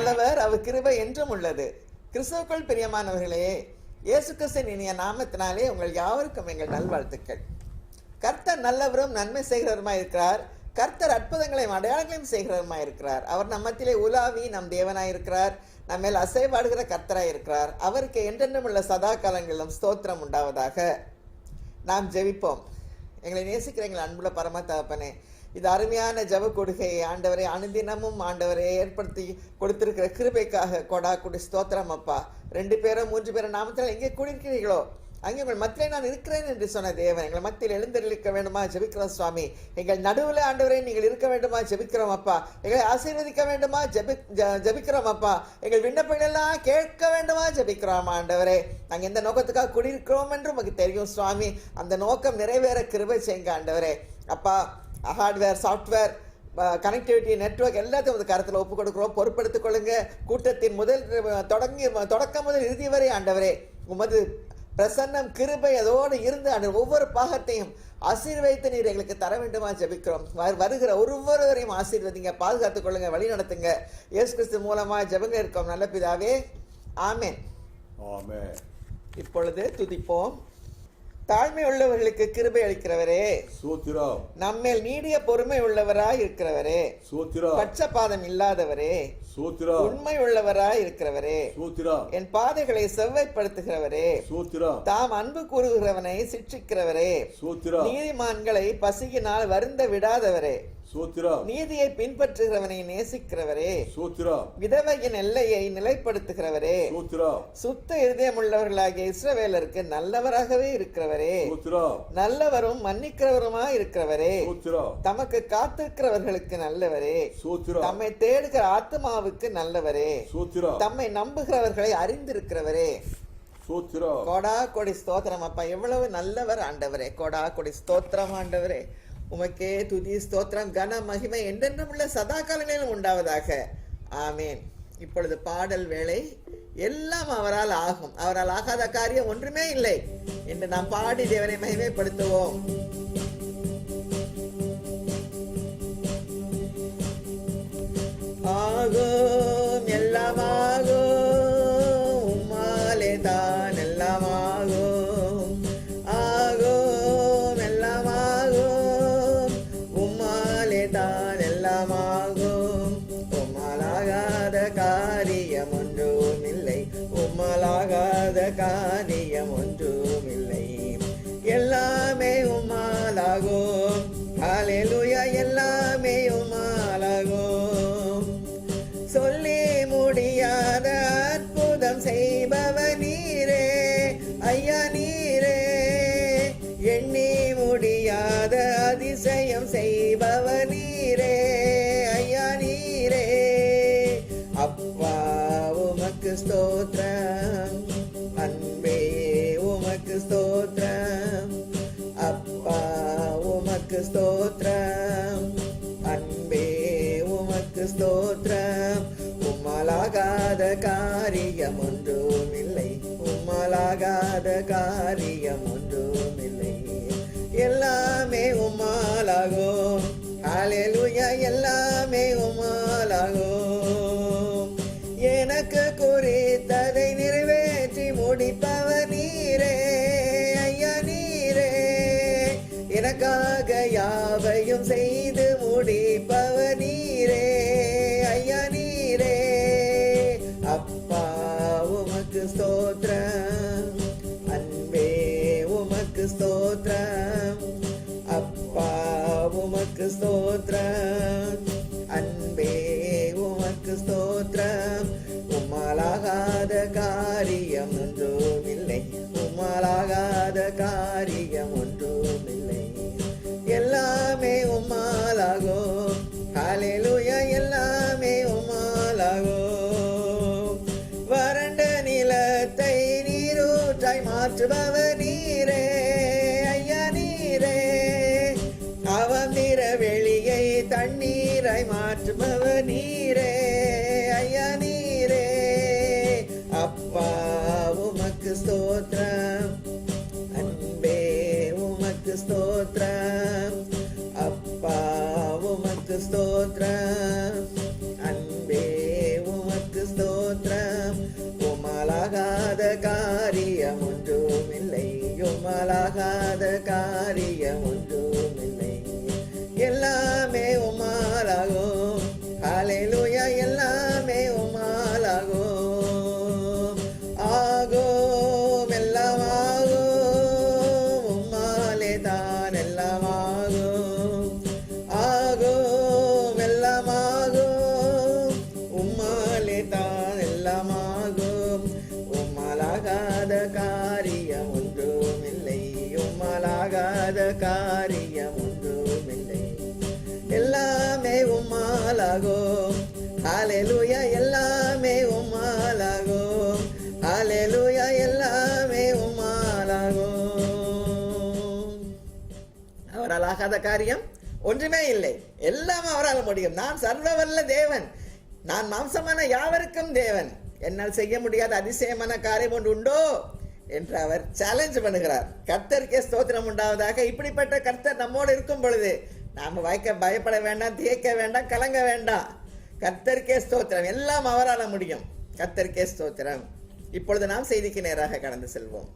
நல்லவர், அவர் கிருபை என்றும் உள்ளது. கிறிஸ்துவுக்குள் பிரியமானவர்களே, இயேசு கிறிஸ்துவின் இனிய நாமத்தினாலே உங்கள் யாவருக்கும் எங்கள் நல்வாழ்த்துக்கள். கர்த்தர் நல்லவரும் நன்மை செய்கிறவருமாய் இருக்கிறார். கர்த்தர் அற்புதங்களையும் அடையாளங்களையும் செய்கிறவருமாய் இருக்கிறார். அவர் நம்மத்திலே உலாவி நம் தேவனாய் இருக்கிறார். நம்ம மேல் அசைவாடுகிற கர்த்தராய் இருக்கிறார். அவருக்கு என்றென்றும் உள்ள சதா காலங்களிலும் ஸ்தோத்திரம் உண்டாவதாக. நாம் ஜெபிப்போம். எங்களை நேசிக்கிற எங்கள் அன்புள்ள பரம தகப்பனே, இது அருமையான ஜெப கொடுகையை ஆண்டவரை அனுதினமும் ஆண்டவரை ஏற்படுத்தி கொடுத்திருக்கிற கிருபைக்காக கொடா கொடி ஸ்தோத்திரம் அப்பா. 2 பேரும் 3 பேரும் நாமத்தில் எங்கே கூடியிருக்கிறீர்களோ அங்கே உங்கள் மத்தியிலே நான் இருக்கிறேன் என்று சொன்ன தேவன், எங்கள் மத்தியில் எழுந்திருக்க வேண்டுமா ஜெபிக்கிறோம் சுவாமி. எங்கள் நடுவில் ஆண்டவரே நீங்கள் இருக்க வேண்டுமா ஜெபிக்கிறோம் அப்பா. எங்களை ஆசீர்வதிக்க வேண்டுமா ஜெபிக்கிறோம் அப்பா. எங்கள் விண்ணப்பங்கள் எல்லாம் கேட்க வேண்டுமா ஜெபிக்கிறோம் ஆண்டவரே. நாங்கள் எந்த நோக்கத்துக்காக குடியிருக்கிறோம் என்று உங்களுக்கு தெரியும் சுவாமி. அந்த நோக்கம் நிறைவேற கிருபை செய்யுங்க ஆண்டவரே. அப்பா, ஹார்ட்வேர், சாஃப்ட்வேர், கனெக்டிவிட்டி, நெட்வொர்க் எல்லாத்தையும் ஒரு கருத்தில் ஒப்புக் கொடுக்குறோம். பொறுப்படுத்திக் கொள்ளுங்க. கூட்டத்தின் தொடக்கம் முதல் இறுதி வரை ஆண்டவரே உமது பிரசன்னம் கிருபை அதோடு இருந்து அந்த ஒவ்வொரு பாகத்தையும் ஆசீர்வதித்து நீர் எங்களுக்கு தர வேண்டுமா ஜெபிக்கிறோம். வருகிற ஒவ்வொருவரையும் ஆசீர்வதிங்க, பாதுகாத்துக் கொள்ளுங்க, வழி நடத்துங்க. இயேசு கிறிஸ்து மூலமா ஜெபங்க இருக்கோம் நல்ல பிதாவே, ஆமென். இப்பொழுது துதிப்போம். தாழ்மை உள்ளவர்களுக்கு கிருபை அளிக்கிறவரே சோத்திரம். நம்மேல் நீடிய பொறுமை உள்ளவராய் இருக்கிறவரே சோத்திரம். பட்சபாதம் இல்லாதவரே சோத்திரம். உண்மை உள்ளவராய் இருக்கிறவரே சோத்திரம். என் பாதைகளை செவ்வாய்ப்படுத்துகிறவரே சோத்திரம். தாம் அன்பு கூறுகிறவனை சிட்சிக்கிறவரே சோத்திரம். நீதிமான்களை பசியினால் வருந்த விடாதவரே சோத்திரம். நீதியை பின்பற்றுகிறவனை நேசிக்கிறவரே சோத்திரம். விதவையின் எல்லையை நிலைப்படுத்துகிறவரே சோத்திரம். சுத்த இருதயம் உள்ளவர்களாகிய இஸ்ரவேலருக்கு நல்லவராகவே இருக்கிறவரே சோத்திரம். நல்லவரும் மன்னிக்கிறவருமாய் இருக்கிறவரே சோத்திரம். தமக்கு காத்திருக்கிறவர்களுக்கு நல்லவரே சோத்திரம். தம்மை தேடுகிற ஆத்மாவுக்கு நல்லவரே சோத்திரம். தம்மை நம்புகிறவர்களை அறிந்திருக்கிறவரே. சோத்திரம். கோடா கொடி ஸ்தோத்திரம் அப்பா. எவ்வளவு நல்லவர் ஆண்டவரே. கோடா கொடி ஸ்தோத்திரம் ஆண்டவரே. உமக்கே துதி ஸ்தோத்திரம் கன மகிமை என்றென்றும் உள்ள சதா காலங்களிலும் உண்டாவதாக. ஆமேன். இப்பொழுது பாடல் வேளை. எல்லாம் அவரால் ஆகும், அவரால் ஆகாத காரியம் ஒன்றுமே இல்லை என்று நாம் பாடி தேவனை மகிமைப்படுத்துவோம். ஆகும், எல்லாம் ஆகும், உம்மாலே தான் எல்லாம் ஆகும். ஆகும், எல்லாம் ஆகும், உம்மாலே தான் எல்லாம் ஆகும். உம்மாலாகாத காரியம் ஒன்றும் இல்லை, உம்மாலாகாத காரியம் ஒன்றும் இல்லை. எல்லாமே உம்மாலாகும். ஹல்லேலூயா. எல்லாமே உம்மாலாகும். சொல்லி முடியாத அற்புதம் செய்பவர் நீரே ஐயா நீரே. எண்ணி முடியாத அதிசயம் செய்பவர் நீரே ஐயா நீரே. அப்பா உமக்கு ஸ்தோத்திரம், அன்பே உமக்கு ஸ்தோத்திரம். அப்பா உமக்கு ஸ்தோத்திரம், அன்பே உமக்கு ஸ்தோத்திரம். உம்மாலாகாத காரியம் ஒன்றும் இல்லை, உம்மாலாகாத காரியம் ஒன்றும் இல்லை. எல்லாமே உம்மாலாகும். ஹல்லேலூயா. எல்லாமே உம்மாலாகும். எனக்கு குறித்ததை நிறைவேற்றி முடிப்பவர் நீரே ஐயா நீரே. எனக்காக யாவையும் செய்து முடிப்பவர் நீரே ஐயா நீரே. அப்பா உமக்கு ஸ்தோத்திரம், அன்பே உமக்கு ஸ்தோத்திரம். அப்பா உமக்கு ஸ்தோத்திரம், அன்பே உமக்கு ஸ்தோத்திரம். உம்மாலாகாத காரியம் ஒன்றும் இல்லை, உம்மாலாகாத காரியம் ஒன்றும் இல்லை. எல்லாமே உம்மாலாகும். ஹல்லேலூயா. எல்லாமே உம்மாலாகும். வறண்ட நிலத்தை நீரூற்றாய் மாற்றுபவர் நீரே ஐயா நீரே. அவந்திர வெளியை தண்ணீராய் மாற்றுபவர் நீரே ஐயா நீரே. அப்பா உமக்கு ஸ்தோத்திரம், அன்பே உமக்கு ஸ்தோத்திரம். அப்பா உமக்கு ஸ்தோத்திரம், அன்பே உமக்கு தான் எல்லாமாகும். உம்மாலாகாத காரியம் ஒன்றுமில்லை, உம்மாலாகாத காரியம் ஒன்றுமில்லை. எல்லாமே உம்மாலாகும். ஹல்லேலூயா, எல்லாமே உம்மாலாகும். ஹல்லேலூயா, எல்லாமே உம்மாலாகும். அவரால் ஆகாத காரியம் ஒன்றுமே இல்லை, எல்லாம் அவரால் முடியும். நான் சர்வவல்ல தேவன், நான் மாம்சமான யாவருக்கும் தேவன், என்னால் செய்ய முடியாத அதிசயமான காரியம் ஒன்று உண்டோ என்று அவர் சேலஞ்ச் பண்ணுகிறார். கர்த்தருக்கே ஸ்தோத்திரம் உண்டாவதாக. இப்படிப்பட்ட கர்த்தர் நம்மோடு இருக்கும் பொழுது நாம பயப்பட வேண்டாம், திகைக்க வேண்டாம், கலங்க வேண்டாம். கர்த்தருக்கே ஸ்தோத்திரம், எல்லாம் அவரால் முடியும். கர்த்தருக்கே ஸ்தோத்திரம். இப்பொழுது நாம் செய்திக்கு நேராக கடந்து செல்வோம்.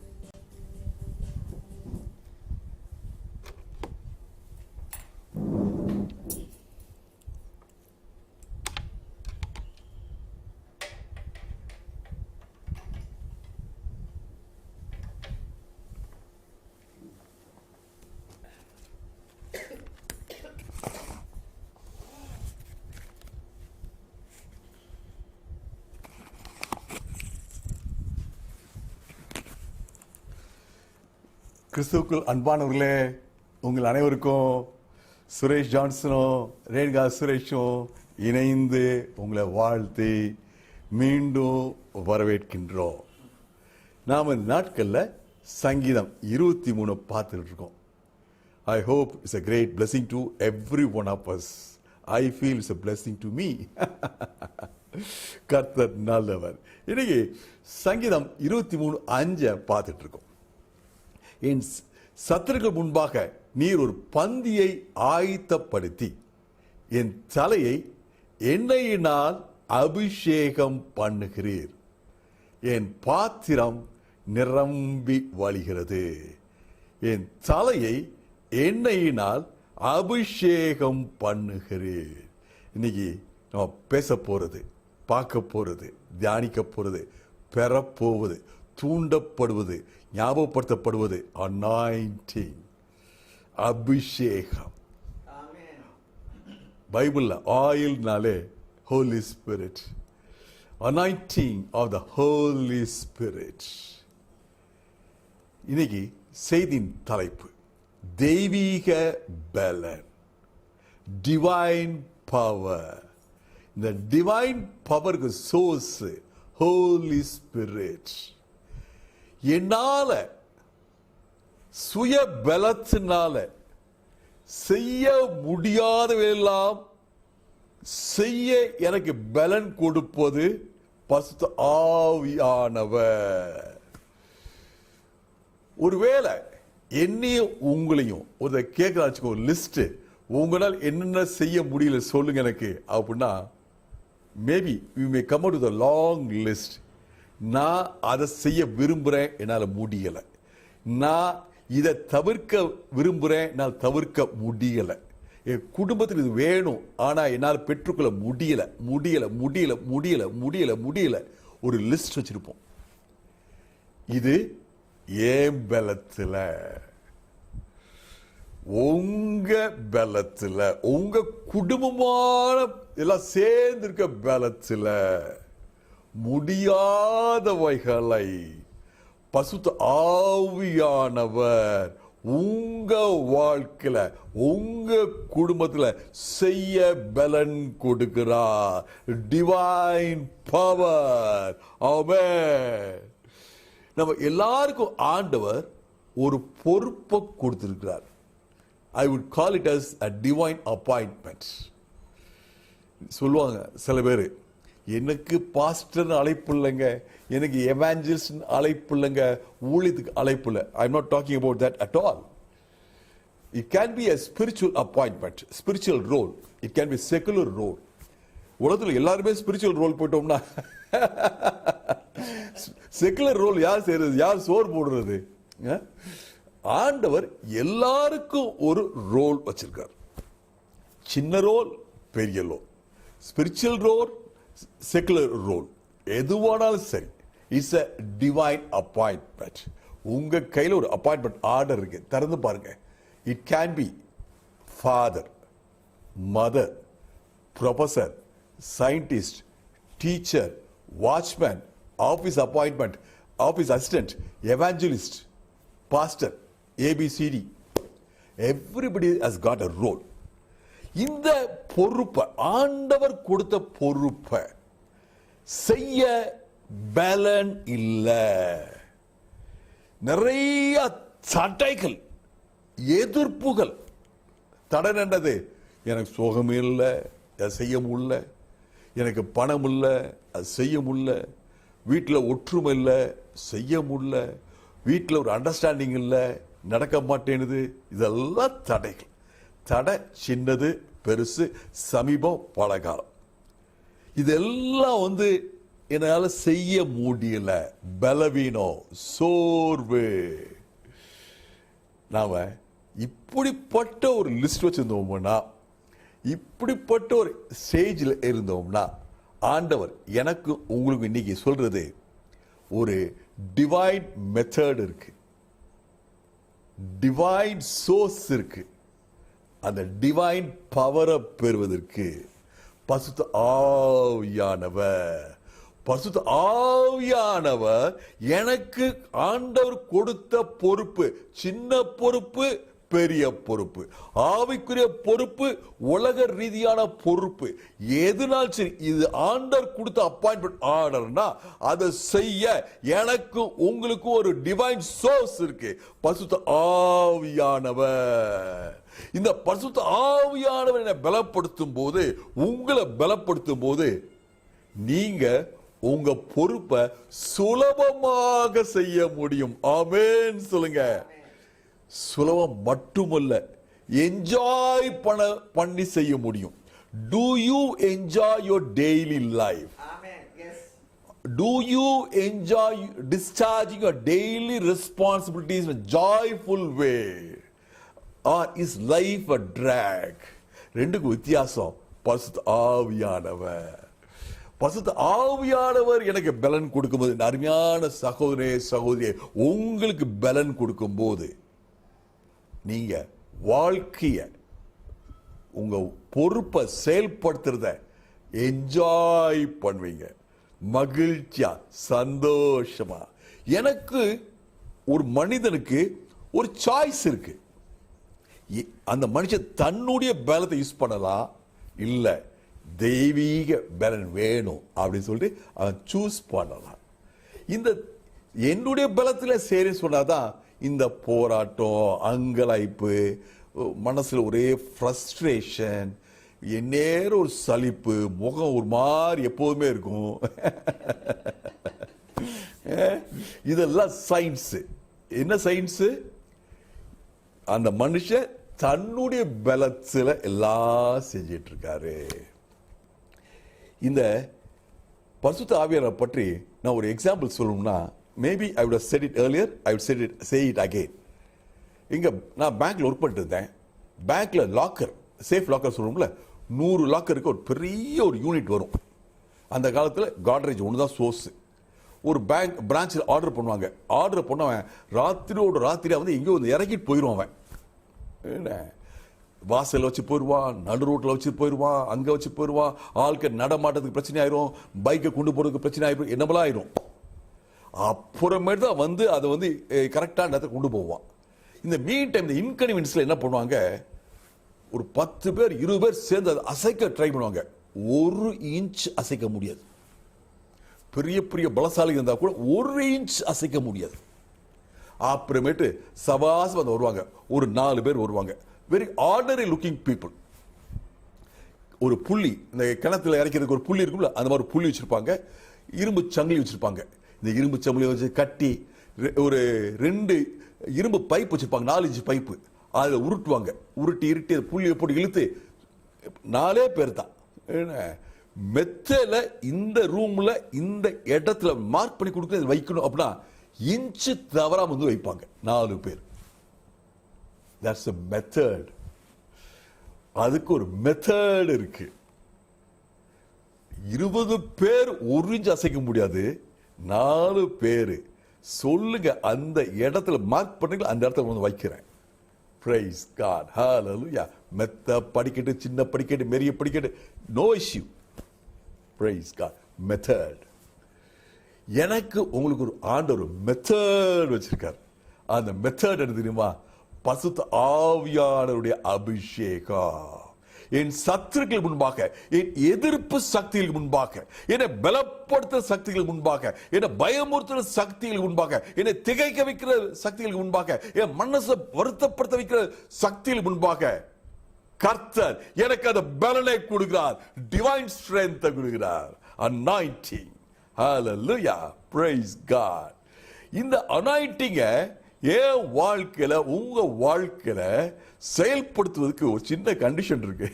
கிறிஸ்துவுக்குள் அன்பானவர்களே, உங்கள் அனைவருக்கும் சுரேஷ் ஜான்சனும் ரேணுகா சுரேஷும் இணைந்து உங்களை வாழ்த்தி மீண்டும் வரவேற்கின்றோம். நாம் இந்த நாட்களில் சங்கீதம் 23 பார்த்துட்டு இருக்கோம். I hope it's a great blessing to every one of us. I feel it's a blessing to me. கர்த்தர் நல்லவர். இன்னைக்கு சங்கீதம் 23:5 பார்த்துட்டு இருக்கோம். என் சத்துருக்கள் முன்பாக நீர் ஒரு பந்தியை ஆயத்தப்படுத்தி என் தலையை எண்ணெயினால் அபிஷேகம் பண்ணுகிறீர். என் பாத்திரம் நிரம்பி வழிகிறது. என் தலையை எண்ணெயினால் அபிஷேகம் பண்ணுகிறீர். இன்னைக்கு நம்ம பேச போறது, பார்க்க போறது, தியானிக்க போறது, பெறப்போவது, தூண்டப்படுவது, ஞாபகப்படுத்தப்படுவது அனாயிண்டிங், அபிஷேகம். பைபிள்ல ஆயில்னாலே Holy Spirit, anointing of the Holy Spirit. இன்னைக்கு செய்தியின் தலைப்பு தெய்வீக பலன், டிவைன் பவர். இந்த டிவைன் பவருக்கு சோர்ஸ் ஹோலி ஸ்பிரிட். என்னால சுய பலத்தினால செய்ய முடியாதவெல்லாம் செய்ய எனக்கு பலன் கொடுப்பது பரிசுத்த ஆவியானவர். ஒருவேளை என்னையும் உங்களையும் ஒரு கேட்கறாச்சுக்கோ, ஒரு லிஸ்ட், உங்களால் என்னென்ன செய்ய முடியல சொல்லுங்க எனக்கு அப்படின்னா, maybe you may come out with a long list. நான் அதை செய்ய விரும்புகிறேன், என்னால் முடியலை. நான் இதை தவிர்க்க விரும்புகிறேன், என்னால் தவிர்க்க முடியலை. என் குடும்பத்தில் இது வேணும், ஆனால் என்னால் பெற்றுக்கொள்ள முடியலை முடியலை முடியலை முடியலை முடியலை முடியலை ஒரு லிஸ்ட் வச்சிருப்போம். இது ஏன் பலத்தில், உங்க பலத்தில், உங்க குடும்பமான எல்லாம் சேர்ந்து இருக்க பலத்தில் முடியாதவைகளை பரிசுத்த ஆவியானவர் உங்க வாழ்க்கையில, உங்க குடும்பத்துல செய்ய பலன் கொடுக்கிறார். Divine power. ஆமென். நம்ம எல்லாருக்கும் ஆண்டவர் ஒரு பொறுப்பை கொடுத்திருக்கிறார். I would call it as a divine appointment. சொல்லுவாங்க சில பேர், எனக்கு பாஸ்டர் அழைப்பு இல்லைங்க, எனக்கு எவாஞ்சலிஸ்ட் அழைப்பு இல்லைங்க, ஊழியத்துக்கு அழைப்பு இல்லை. I am not talking about that at all. It can B a spiritual appointment, spiritual role. It can be secular role. உலகத்தில் எல்லாருமே ஸ்பிரிச்சுவல் ரோல் போயிட்டோம்னா செக்குலர் ரோல் யார் செய்யறது, யார் சோறு போடுறது? ஆண்டவர் எல்லாருக்கும் ஒரு ரோல் வச்சிருக்கார். சின்ன ரோல், பெரிய role, spiritual role, secular role, எதுவானாலும் சரி, இட்ஸ் a divine appointment. உங்க கையில் ஒரு அப்பாயின்மெண்ட் ஆர்டர் இருக்கு, திறந்து பாருங்க. It can be father, mother, professor, scientist, teacher, watchman, office appointment, office assistant, evangelist, pastor, A B C D. Everybody has got a role. இந்த பொறுப்பை, ஆண்டவர் கொடுத்த பொறுப்பை செய்ய பலன் இல்லை. நிறைய தடைகள், எதிர்ப்புகள். தடை என்னது? எனக்கு சுகமே இல்லை, அதை செய்ய முடியல. எனக்கு பணம் இல்லை, அது செய்ய முடியல. வீட்டில் ஒற்றுமை இல்லை, செய்ய முடியல. வீட்டில் ஒரு அண்டர்ஸ்டாண்டிங் இல்லை, நடக்க மாட்டேனுது. இதெல்லாம் தடைகள். தடை சின்னது, பெருசு, சமீபம், பலகாலம். இதெல்லாம் என்னால செய்ய முடியல. பலவீனம், சோர்வு. நாம இப்படிப்பட்ட ஒரு லிஸ்ட் வச்சிருந்தோம்னா, இப்படிப்பட்ட ஒரு ஸ்டேஜில் இருந்தோம்னா, ஆண்டவர் எனக்கு உங்களுக்கு இன்னைக்கு சொல்றது ஒரு டிவைன் மெத்தட் இருக்கு, டிவைன் சோர்ஸ் இருக்கு. அந்த டிவைன் பவரை பெறுவதற்கு பரிசுத்த ஆவியானவர், பரிசுத்த ஆவியானவர் எனக்கு ஆண்டவர் கொடுத்த பொறுப்பு, சின்ன பொறுப்பு, பெரிய பொறுப்பு, ஆவிக்குரிய பொறுப்பு, உலக ரீதியான பொறுப்பு, எதுனாலும் சரி, இது ஆண்டவர் கொடுத்த அப்பாயின்மெண்ட் ஆர்டர்னா அதை செய்ய எனக்கு உங்களுக்கு ஒரு டிவைன் சோர்ஸ் இருக்கு, பரிசுத்த ஆவியானவர். இந்த பரிசுத்த ஆவியானவர் என்னை பலப்படுத்தும் போது, உங்களை பலப்படுத்தும் போது, நீங்க உங்க பொறுப்பை சுலபமாக செய்ய முடியும். ஆமென் சொல்லுங்க. சுலபம் மட்டுமல்ல, என்ஜாய் பண்ணி செய்ய முடியும். Do you enjoy your daily life? Amen. Yes. Do you enjoy discharging your daily responsibilities in a joyful way? Or is life a drag? ரெண்டுக்கு வித்தியாசம். பரிசுத்த ஆவியானவர், பரிசுத்த ஆவியானவர் எனக்கு பலன் கொடுக்கும்போது, அருமையான சகோதரே சகோதரியே, உங்களுக்கு பலன் கொடுக்கும்போது நீங்க வாழ்க்கைய, உங்க பொறுப்பை செயல்படுத்துறத என்ஜாய் பண்ணுவீங்க, மகிழ்ச்சியா, சந்தோஷமா. எனக்கு ஒரு மனிதனுக்கு ஒரு சாய்ஸ் இருக்கு. அந்த மனுஷன் தன்னுடைய பலத்தை யூஸ் பண்ணலாம், இல்ல தெய்வீக பலன் வேணும் அப்படின்னு சொல்லிட்டு அவன் சூஸ் பண்ணலாம். இந்த என்னுடைய பலத்துல சரி சொன்னாதான் இந்த போராட்டம், அங்கலாய்ப்பு, மனசுல ஒரே ஃப்ரஸ்ட்ரேஷன், நேரம் ஒரு சலிப்பு, முகம் ஒரு மாதிரி எப்போதுமே இருக்கும். இதெல்லாம் சயின்ஸ். என்ன சயின்ஸ்? அந்த மனுஷன் தன்னுடைய பலத்துல எல்லாம் செஞ்சிட்டு இருக்காரு. இந்த பரிசுத்த ஆவியானவரை பற்றி நான் ஒரு எக்ஸாம்பிள் சொல்லணும்னா, maybe I would have said it earlier, I would say it again. இங்க நான் பேங்க்ல ஒர்க் பண்ணிட்டு இருந்தேன். பேங்க்ல லாக்கர், சேஃப் லாக்கர் சொல்லுவோம்ல, 100 லாக்கருக்கு ஒரு பெரிய ஒரு யூனிட் வரும். அந்த காலத்தில் காட்ரேஜ் ஒன்று தான் சோர்ஸ். ஒரு பேங்க் பிரான்ச்சில் ஆர்டர் பண்ணுவாங்க. ஆர்டர் பண்ணவன் ராத்திரியோட ராத்திரியா எங்கேயோ இறக்கிட்டு போயிடுவான். அவன் என்ன வாசல் வச்சு போயிடுவான், நடு ரோட்டில் வச்சு போயிடுவான், அங்கே வச்சு போயிடுவான். ஆட்கள் நடமாட்டத்துக்கு பிரச்சனை ஆயிரும், பைக்கை கொண்டு போகிறதுக்கு பிரச்சனை ஆயிரும், என்னமெல்லாம் ஆயிரும். அப்புறமேட்டு தான் அதை கரெக்டான நேரத்தை கொண்டு போவான். இந்த மீன் டைம், இந்த இன்கன்வீனியன்ஸ்ல என்ன பண்ணுவாங்க, ஒரு 10 பேர் 20 பேர் சேர்ந்து அதை அசைக்க ட்ரை பண்ணுவாங்க. 1 இன்ச் அசைக்க முடியாது. பெரிய பெரிய பலசாலி இருந்தா கூட 1 இன்ச் அசைக்க முடியாது. அப்புறமேட்டு சபாஸ் வருவாங்க, ஒரு 4 பேர் வருவாங்க, வெரி ஆர்டினரி லுக்கிங் பீப்புள். ஒரு புள்ளி, இந்த கிணத்துல இறக்கிறதுக்கு ஒரு புள்ளி இருக்கும்ல, அந்த மாதிரி புள்ளி வச்சிருப்பாங்க, இரும்பு சங்கிலி வச்சிருப்பாங்க. இந்த இரும்பு சங்கிலி வச்சு கட்டி ஒரு 2 இரும்பு பைப் வச்சிருப்பாங்க, 4 இன்ச் பைப்பு. அதில் உருட்டுவாங்க, உருட்டி இருட்டி புள்ளியை போட்டு இழுத்து 4 பேர் தான். மெத்தல இந்த ரூம்ல இந்த இடத்துல மார்க் பண்ணி கொடுக்க வைக்கணும் அப்படின்னா இன்ச்சு தவறாம வைப்பாங்க 4 பேர். That's a method. அதுக்கு ஒரு மெத்தட் இருக்கு. 20 பேர் 1 இன்ச் அசைக்க முடியாது, 4 பேர் சொல்லுங்க அந்த இடத்துல மார்க் பண்ணீங்க, அந்த இடத்துல வைக்கிறேன். Praise God. Hallelujah. மெத்த படிக்கட்டு, சின்ன படிக்கட்டு, பெரிய படிக்கட்டு, no issue. Praise God. Method. எனக்கு உங்களுக்கு ஒரு ஆண்டவர் மெத்தட் வச்சிருக்கார். அந்த மெத்தட் என்ன தெரியுமா? பரிசுத்த ஆவியானவருடைய அபிஷேகம். என் சத்துருக்கள் முன்பாக, என் எதிர்ப்பு சக்திகளுக்கு முன்பாக, என்னை பலப்படுத்துற சக்திகள் முன்பாக, என்னை பயமுறுத்துற சக்திகள் முன்பாக, என்னை திகைக்க வைக்கிற சக்திகளுக்கு முன்பாக, என் மனசை வருத்தப்படுத்த வைக்கிற சக்திகள் முன்பாக கர்த்தர் எனக்கு அந்த பலனை கொடுக்கிறார். டிவைன் ஸ்ட்ரென்த் கொடுக்கிறார். அனாயிண்டிங். ஹalleluya, praise God. இந்த அனாயிண்டிங்க என் வாழ்க்கையில, உங்க வாழ்க்கையில செயல்படுத்துவதற்கு ஒரு சின்ன கண்டிஷன் இருக்கு.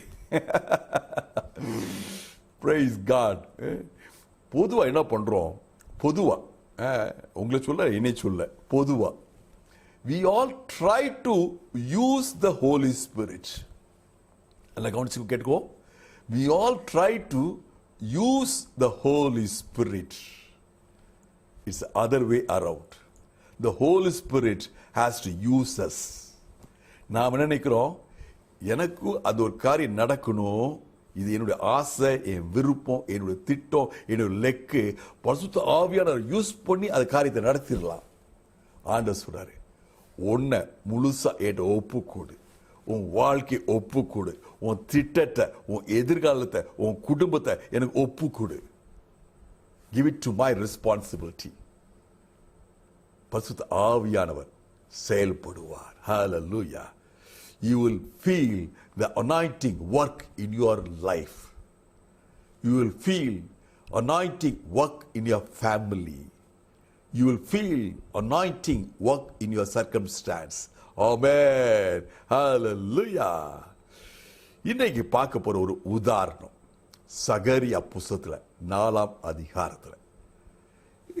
praise God. பொதுவா என்ன பண்றோம்? பொதுவா உங்களை சொல்ல, என்னை சொல்ல, பொதுவா we all try to use the Holy Spirit. எல்லாம் கவனிச்சு கேட்டுக்கோ. we all try to use the Holy Spirit. It's the other way around. The Holy Spirit has to use us. நாம் என்ன நினைக்கிறோம்? எனக்கு அது ஒரு காரியம் நடக்கணும், இது என்னுடைய ஆசை, என் விருப்பம், என்னுடைய திட்டம், என்னுடைய லெக்கு, பரிசுத்த ஆவியானவர் யூஸ் பண்ணி அந்த காரியத்தை நடத்திடலாம். ஆண்டவர் சொல்றாரு, உன்னை முழுசா என்கிட்ட ஒப்புக்கொடு, உன் வாழ்க்கை ஒப்புக்கொடு, உன் திட்டத்தை, உன் எதிர்காலத்தை, உன் குடும்பத்தை எனக்கு ஒப்புக்கொடு. Give it to my responsibility. பரிசுத்த ஆவியானவர் செயல்படுவார். Hallelujah. You will feel the anointing work in your life. You will feel anointing work in your family. You will feel anointing work in your circumstance. Amen. Hallelujah. இன்னைக்கு பார்க்க போற ஒரு உதாரணம் சகரியா புஸ்தகத்துல 4ஆம் அதிகாரத்துல.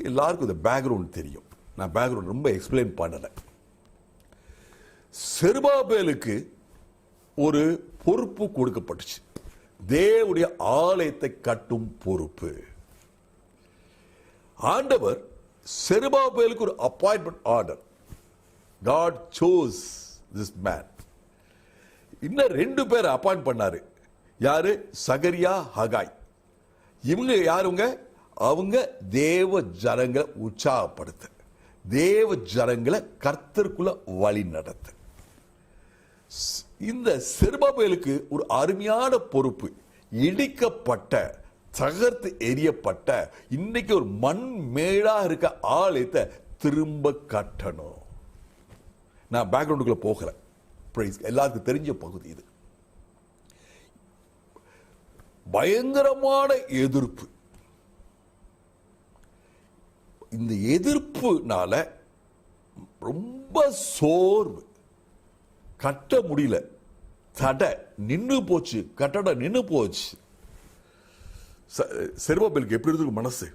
எல்லாருக்கும் இந்த பேக்ரவுண்ட் தெரியும். நான் பேக்ரவுண்ட் ரொம்ப எக்ஸ்பிளைன் பண்ணல. செருபாபேலுக்கு ஒரு பொறுப்பு கொடுக்கப்பட்டுச்சு. தேவனுடைய ஆலயத்தை கட்டும் பொறுப்பு. ஆண்டவர் செருபாபேலுக்கு ஒரு appointment order. God chose this man. இன்னும் 2 பேரை அப்பாயிண்ட் பண்ணாரு. யாரு? சகரியா, ஹகாய். இவங்க யாருங்க? அவங்க தேவ ஜனங்களை உற்சாகப்படுத்த, தேவ ஜனங்களை கர்த்தருக்குள்ள வழி நடத்த. இந்த செருபாபேலுக்கு ஒரு அருமையான பொறுப்பு. இடிக்கப்பட்ட, தகர்த்து எரியப்பட்ட, இன்னைக்கு ஒரு மண் மேடா இருக்க ஆலயத்தை திரும்ப கட்டணும். நான் பேக்ரவுண்டுக்குள்ள போகல. எல்லாருக்கும் தெரிஞ்ச பகுதி இது. பயங்கரமான எதிர்ப்பு. இந்த எதிர்ப்புனால ரொம்ப சோர்வு, கட்ட முடியல, தடை நின்னு போச்சு, கட்டடம் நின்னு போச்சு. செருபாபேலுக்கு எப்படி இருக்கு மனசு?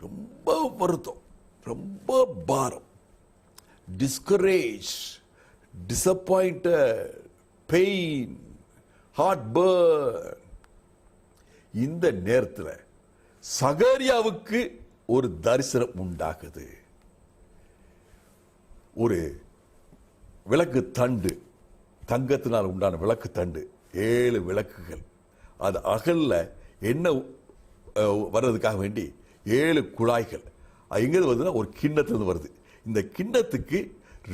ரொம்ப வருத்தம், ரொம்ப பாரம், discouraged, disappointed, pain, heartburn. இந்த நேரத்தில் சகரியாவுக்கு ஒரு தரிசனம் உண்டாகுது. ஒரு விளக்கு தண்டு, தங்கத்தினால் உண்டான விளக்கு தண்டு, 7 விளக்குகள், அது அகல்ல எண்ணெய் வர்றதுக்காக வேண்டி 7 குழாய்கள். எங்க வருதுன்னா ஒரு கிண்ணத்துல வருது. இந்த கிண்ணத்துக்கு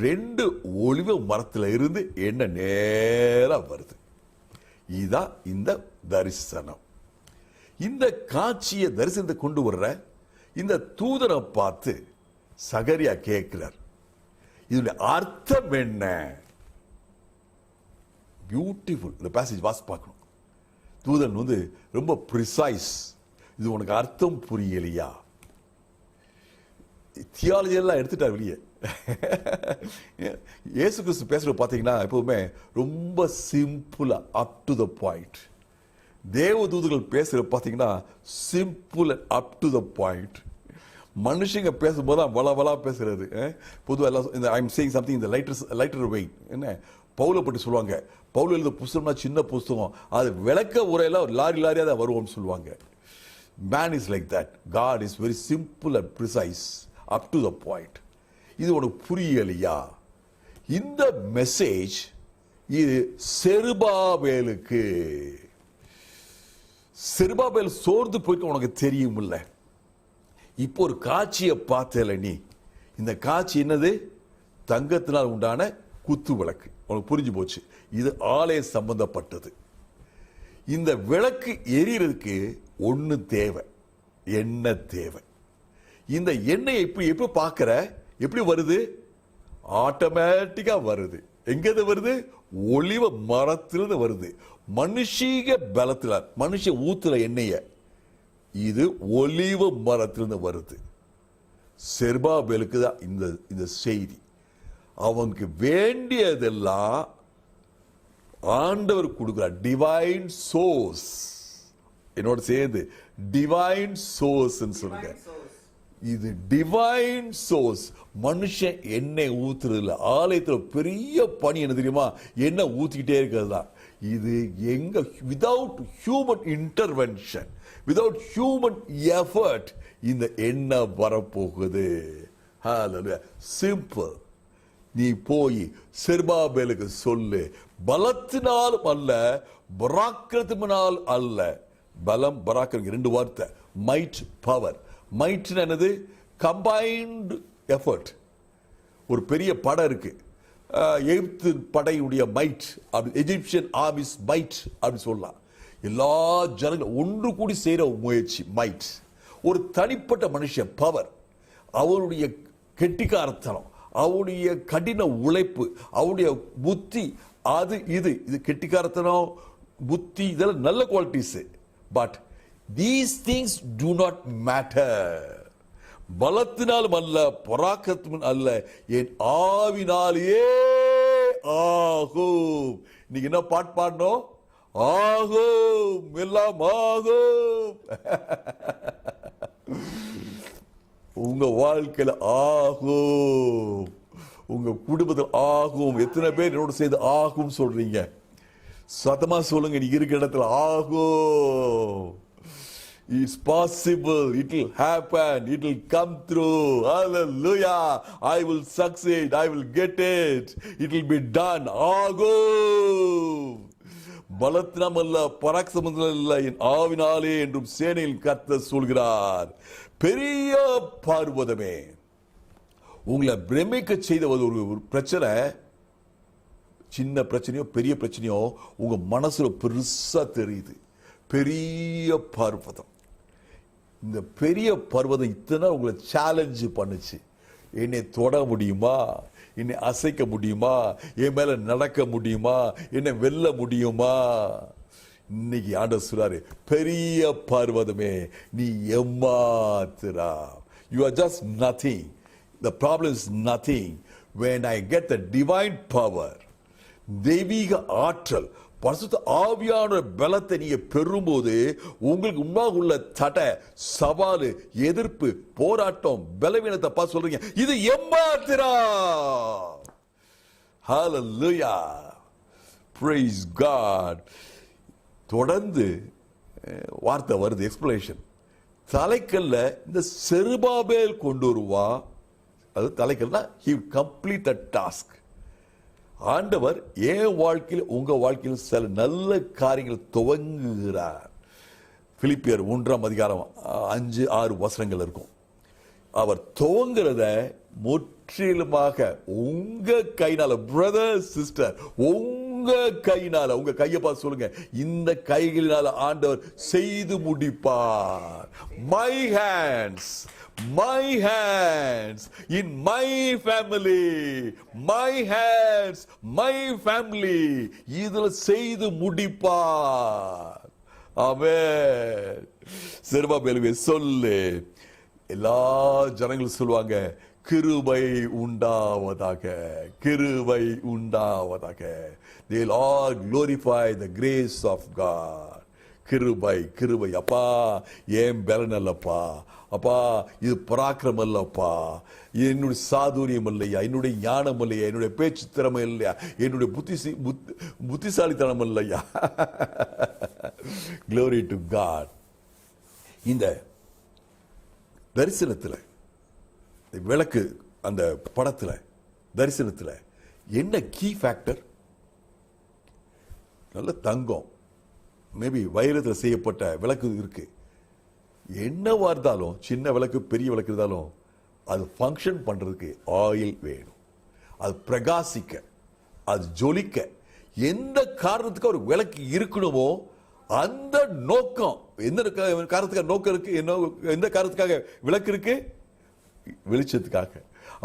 2 ஒலிவ மரத்துல இருந்து எண்ணெய் நேரா வருது. இதுதான் இந்த தரிசனம். இந்த காட்சியை, தரிசனத்தை கொண்டு வர்ற இந்த தூதனை பார்த்து சகரியா கேட்கிறார், இதனுடைய அர்த்தம் என்ன? பியூட்டிஃபுல். இந்த பேசேஜ் வாசி பார்க்கணும். தூதன் ரொம்ப ப்ரிசைஸ். இது உனக்கு அர்த்தம் புரியலையா? தியாலஜி எல்லாம் எடுத்துட்டார் வெளியே. இயேசு கிறிஸ்து பேசுறது பார்த்தீங்கன்னா எப்பவுமே ரொம்ப சிம்பிளா, அப் டு த பாயிண்ட். தேவதூதர்கள் பேசுற பார்த்தீங்கன்னா simple and up to the point. மனுஷங்க பேசும்போது தான் வளவலா பேசுறது. பொதுவாக இந்த ஐ எம் சேயிங் சம்திங் இந்த லைட்டர் வெயிட். என்ன பவுலை பற்றி சொல்லுவாங்க, பவுல் எழுத புஸ்தகம்னா சின்ன புஸ்தகம், அது விளக்க உரையில ஒரு லாரி லாரியா தான் வருவோம்னு சொல்லுவாங்க. Man is like that. God is very simple and precise, up to the point. இது உனக்கு புரியலையா? இந்த மெசேஜ் இது செருபாபேலுக்கு. செருபாபேல் சோர்ந்து போயிட்டு உனக்கு தெரியும் இல்ல, இப்போ ஒரு காட்சியை பார்த்தல நீ, இந்த காட்சி என்னது? தங்கத்தினால் உண்டான குத்து விளக்கு. உனக்கு புரிஞ்சு போச்சு, இது ஆலய சம்பந்தப்பட்டது. இந்த விளக்கு எரியறதுக்கு ஒண்ணு தேவை, எண்ணெய் தேவை. இந்த எண்ணெய் எப்படி பார்க்கிற? எப்படி வருது? ஆட்டோமேட்டிக்கா வருது. எங்க வருது? ஒலிவ மரத்திலிருந்து வருது. மனுஷீக பலத்துல மனுஷன் ஊத்துற எண்ணெய, இது ஒலிவ மரத்திலிருந்து வருது. செருபாபேலுக்கு தான் இந்த செய்தி. அவனுக்கு வேண்டியதெல்லாம் ஆண்டவர் கொடுக்கிறார். Divine source. என்னோட சேர்ந்து டிவைன் சோர்ஸ் சொல்லுங்க. இது டிவைன் சோர்ஸ். மனுஷன் எண்ணெய் ஊத்துறதுல, ஆலயத்துல பெரிய பணி என்ன தெரியுமா? எண்ணெய் ஊத்திக்கிட்டே இருக்கிறது தான். இது எங்க without human intervention, without human effort இந்த எண்ணெய் வரப்போகுது. சிம்பிள். நீ போய் செருபாபேலுக்கு சொல்லு, பலத்தினாலும் அல்ல, பராக்கிரத்தினால் அல்ல. பலம், பராக்கிரம் ரெண்டு வார்த்தை. Might, power. மைட் என்னது? Combined effort. ஒரு பெரிய படம் இருக்கு, எகிப்து படையுடைய மைட், எஜிப்சியன் ஆர்மிஸ் மைட் அப்படி சொல்லலாம். எல்லா ஜனங்களும் ஒன்று கூடி செய்யற முயற்சி மைட். ஒரு தனிப்பட்ட மனுஷன் பவர், அவருடைய கெட்டிக்காரத்தனம், அவருடைய கடின உழைப்பு, அவருடைய புத்தி, அது இது கெட்டிக்காரத்தனம், புத்தி, இதெல்லாம் நல்ல qualities. But these things do not matter. பலத்தினாலும் அல்ல, பராக்கிரத்தினாலும் அல்ல, என் ஆவினாலேயே ஆகும். இன்னைக்கு என்ன பாட்டு பாடணும்? ஆகும், எல்லாம் ஆகும். உங்க வாழ்க்கையில ஆகும், உங்க குடும்பத்தில் ஆகும். எத்தனை பேர் என்னோட சேர்ந்து ஆகும் சொல்றீங்க? சத்தமா சொல்லுங்க. நீ இருக்கிற இடத்துல ஆகும். It's possible. It will happen. It will come through. Hallelujah. I will succeed. I will get it. It will be done. ஆகும். பலத்தினம் அல்ல, பராக்கிரமத்தினால் அல்ல, என் ஆவினாலே என்றும் சேனையில் கர்த்தர் சொல்கிறார். பெரிய பர்வதமே, உங்களை பிரமிக்க செய்த ஒரு பிரச்சனை, சின்ன பிரச்சனையோ பெரிய பிரச்சனையோ உங்க மனசுல பெருசா தெரியுது. பெரிய பர்வதம். இந்த பெரிய பர்வதம் இத்தனை உங்களை சேலஞ்சு பண்ணுச்சு. என்னை தொட முடியுமா? என்னை அசைக்க முடியுமா? என் மேல நடக்க முடியுமா? என்னை வெல்ல முடியுமா? இன்னைக்கு ஆண்டவர் சொல்றாரு, பெரிய பர்வதமே நீ ஏமாத்துறா. You are just nothing. The problem is nothing. When I get the divine power, தெய்வீக ஆற்றல், பரிசுத்த ஆவியான பலத்தை நீங்க பெறும்போது உங்களுக்கு முன்பாக உள்ள தடை, சவாலு, எதிர்ப்பு, போராட்டம், பலவீனத்தை பார்த்து சொல்றீங்க, இது ஏமாத்துறா. ஹல்லேலூயா, praise God. தொடர்ந்து வார்த்தை வருது, எக்ஸ்பிளனேஷன். தலைக்கல்ல இந்த செருபாபேல் கொண்டு வருவா. அது தலைக்கல்னா he will complete the task. ஆண்டவர் என் வாழ்க்கையில் உங்க வாழ்க்கையில் சில நல்ல காரியங்கள் துவங்குகிறார். பிலிப்பியர் 1:5-6 இருக்கும். அவர் துவங்குறத முற்றிலுமாக உங்க கைனால, பிரதர் சிஸ்டர், உங்க கைனால, உங்க கையை பார்த்து சொல்லுங்க, இந்த கைகளினால ஆண்டவர் செய்து முடிப்பார். My hands in my family, my hands, my family, இதுல செய்து முடிப்பார். ஆமென். செருபாபேலுவே சொல்லு. எல்லா ஜனங்களும் சொல்லுவாங்க, கிருபை உண்டாவதாக, கிருபை உண்டாவதாக. They'll all glorify the grace of God. கிருபை, கிருபை. அப்பா, ஏன் பலன் அல்லப்பா, அப்பா இது பராக்கிரமம் அல்லப்பா, என்னுடைய சாதுரியம் இல்லையா, என்னுடைய ஞானம் இல்லையா, என்னுடைய பேச்சு திறமை இல்லையா, என்னுடைய புத்திசாலித்தனம் இல்லையா. Glory to God. இந்த தரிசனத்தில், விளக்கு அந்த படத்தில், தரிசனத்தில் என்ன கீ ஃபேக்டர்? நல்ல தங்கம், மேபி வைரத்தில் செய்யப்பட்ட விளக்கு இருக்கு. என்னவா இருந்தாலும், சின்ன விளக்கு பெரிய விளக்கு இருந்தாலும் அது ஃபங்க்ஷன் பண்றதுக்கு ஆயில் வேணும். அது பிரகாசிக்க, அது ஜொலிக்க, எந்த காரணத்துக்கு ஒரு விளக்கு இருக்கணுமோ அந்த நோக்கம், எந்த காரணத்துக்காக நோக்கம் இருக்கு, எந்த காரணத்துக்காக விளக்கு இருக்கு, வெளிச்சத்துக்காக.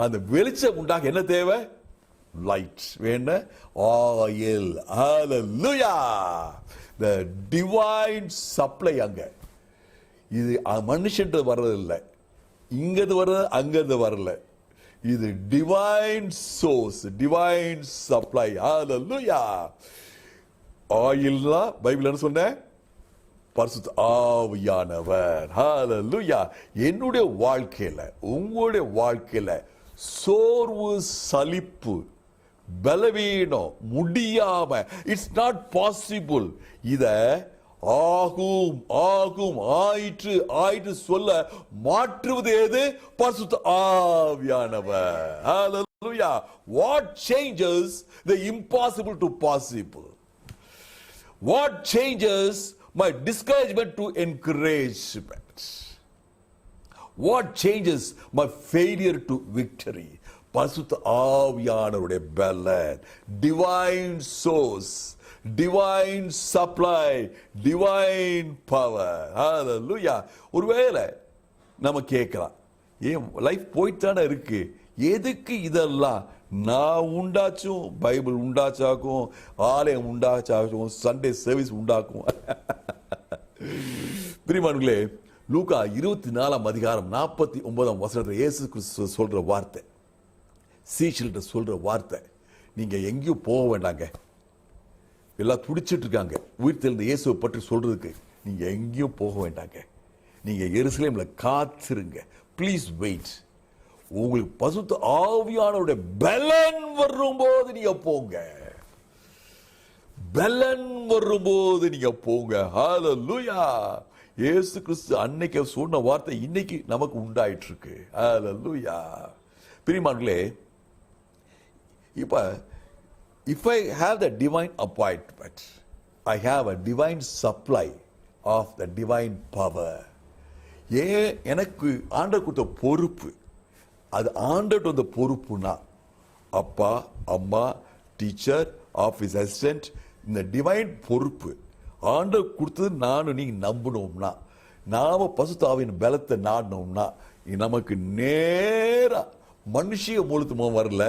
அந்த வெளிச்சம் உண்டாக என்ன தேவை? லைட் வேணும், oil. Hallelujah. the divine supply அங்க. இது மனுஷன் வர்றதில்லை, இங்கிருந்து வர்றது அங்கிருந்து வரல. இது டிவைன் சோர்ஸ், டிவைன் சப்ளை. ஹalleluya. ஆயில்னா பைபிள் என்ன சொன்ன? பரிசுத்த ஆவியானவர். ஹalleluya. என்னுடைய வாழ்க்கையில, உங்களுடைய வாழ்க்கையில சோர்வு, சலிப்பு, பலவீனம், முடியாம, இட்ஸ் நாட் பாசிபிள், இத ஆகும் ஆகும் ஆயிற்று ஆயிற்று சொல்ல மாற்றுவது எது? பரிசுத்த ஆவியானவர். ஹalleluya. What changes the impossible to possible? What changes my discouragement to encouragement? What changes my failure to victory? பரிசுத்த ஆவியானவருடைய பலன், divine source, divine supply, divine power. ஹalleluya. ஒருவேளை நம்ம கேட்கலாம், ஏன் லைஃப் போயிட்டு தானே இருக்கு, எதுக்கு இதெல்லாம்? நான் உண்டாச்சும், பைபிள் உண்டாச்சாக்கும், ஆலயம் உண்டாச்சாக்கும், சண்டே சர்வீஸ் உண்டாக்கும். பிரியமானவர்களே, லூக்கா 24 அதிகாரம் 49 வசனத்துல இயேசு கிறிஸ்து சொல்ற வார்த்தை, சீஷர்கள்ட்ட சொல்ற வார்த்தை, நீங்க எங்கேயும் போக வேண்டாங்க, எல்லாம் துடிச்சிட்டு இருக்காங்க உயிர் தெழுந்த இயேசுவை பற்றி சொல்றதுக்கு, நீங்க எங்கேயும் போக வேண்டாங்க, நீங்க எருசலேம்ல காத்திருங்க, ப்ளீஸ் வெயிட், உங்களுக்கு பரிசுத்த ஆவியானவருடைய பலன் வரும்போது நீங்க போங்க, பலன் வரும்போது நீங்க போங்க. ஹalleluya. இயேசு கிறிஸ்து அன்னைக்கு சொன்ன வார்த்தை இன்னைக்கு நமக்கு உண்டாயிட்டு இருக்கு. ஹalleluya. பிரியமானவர்களே, இப்ப if I have the divine appointment, I have a divine supply of the divine power. எனக்கு ஆண்டவர் கொடுத்த பொறுப்பு, அது ஆண்டவர் வந்த பொறுப்புனா, அப்பா, அம்மா, டீச்சர், ஆபீஸ் அசிஸ்டன்ட், இந்த டிவைன் பொறுப்பு ஆண்டவர் கொடுத்தது நானும் நீங்க நம்பணும்னா, நாம பரிசுத்த ஆவியின் பலத்தை நாடணும்னா, நமக்கு நேரா மனுஷிய மூலத்துவம் வரல,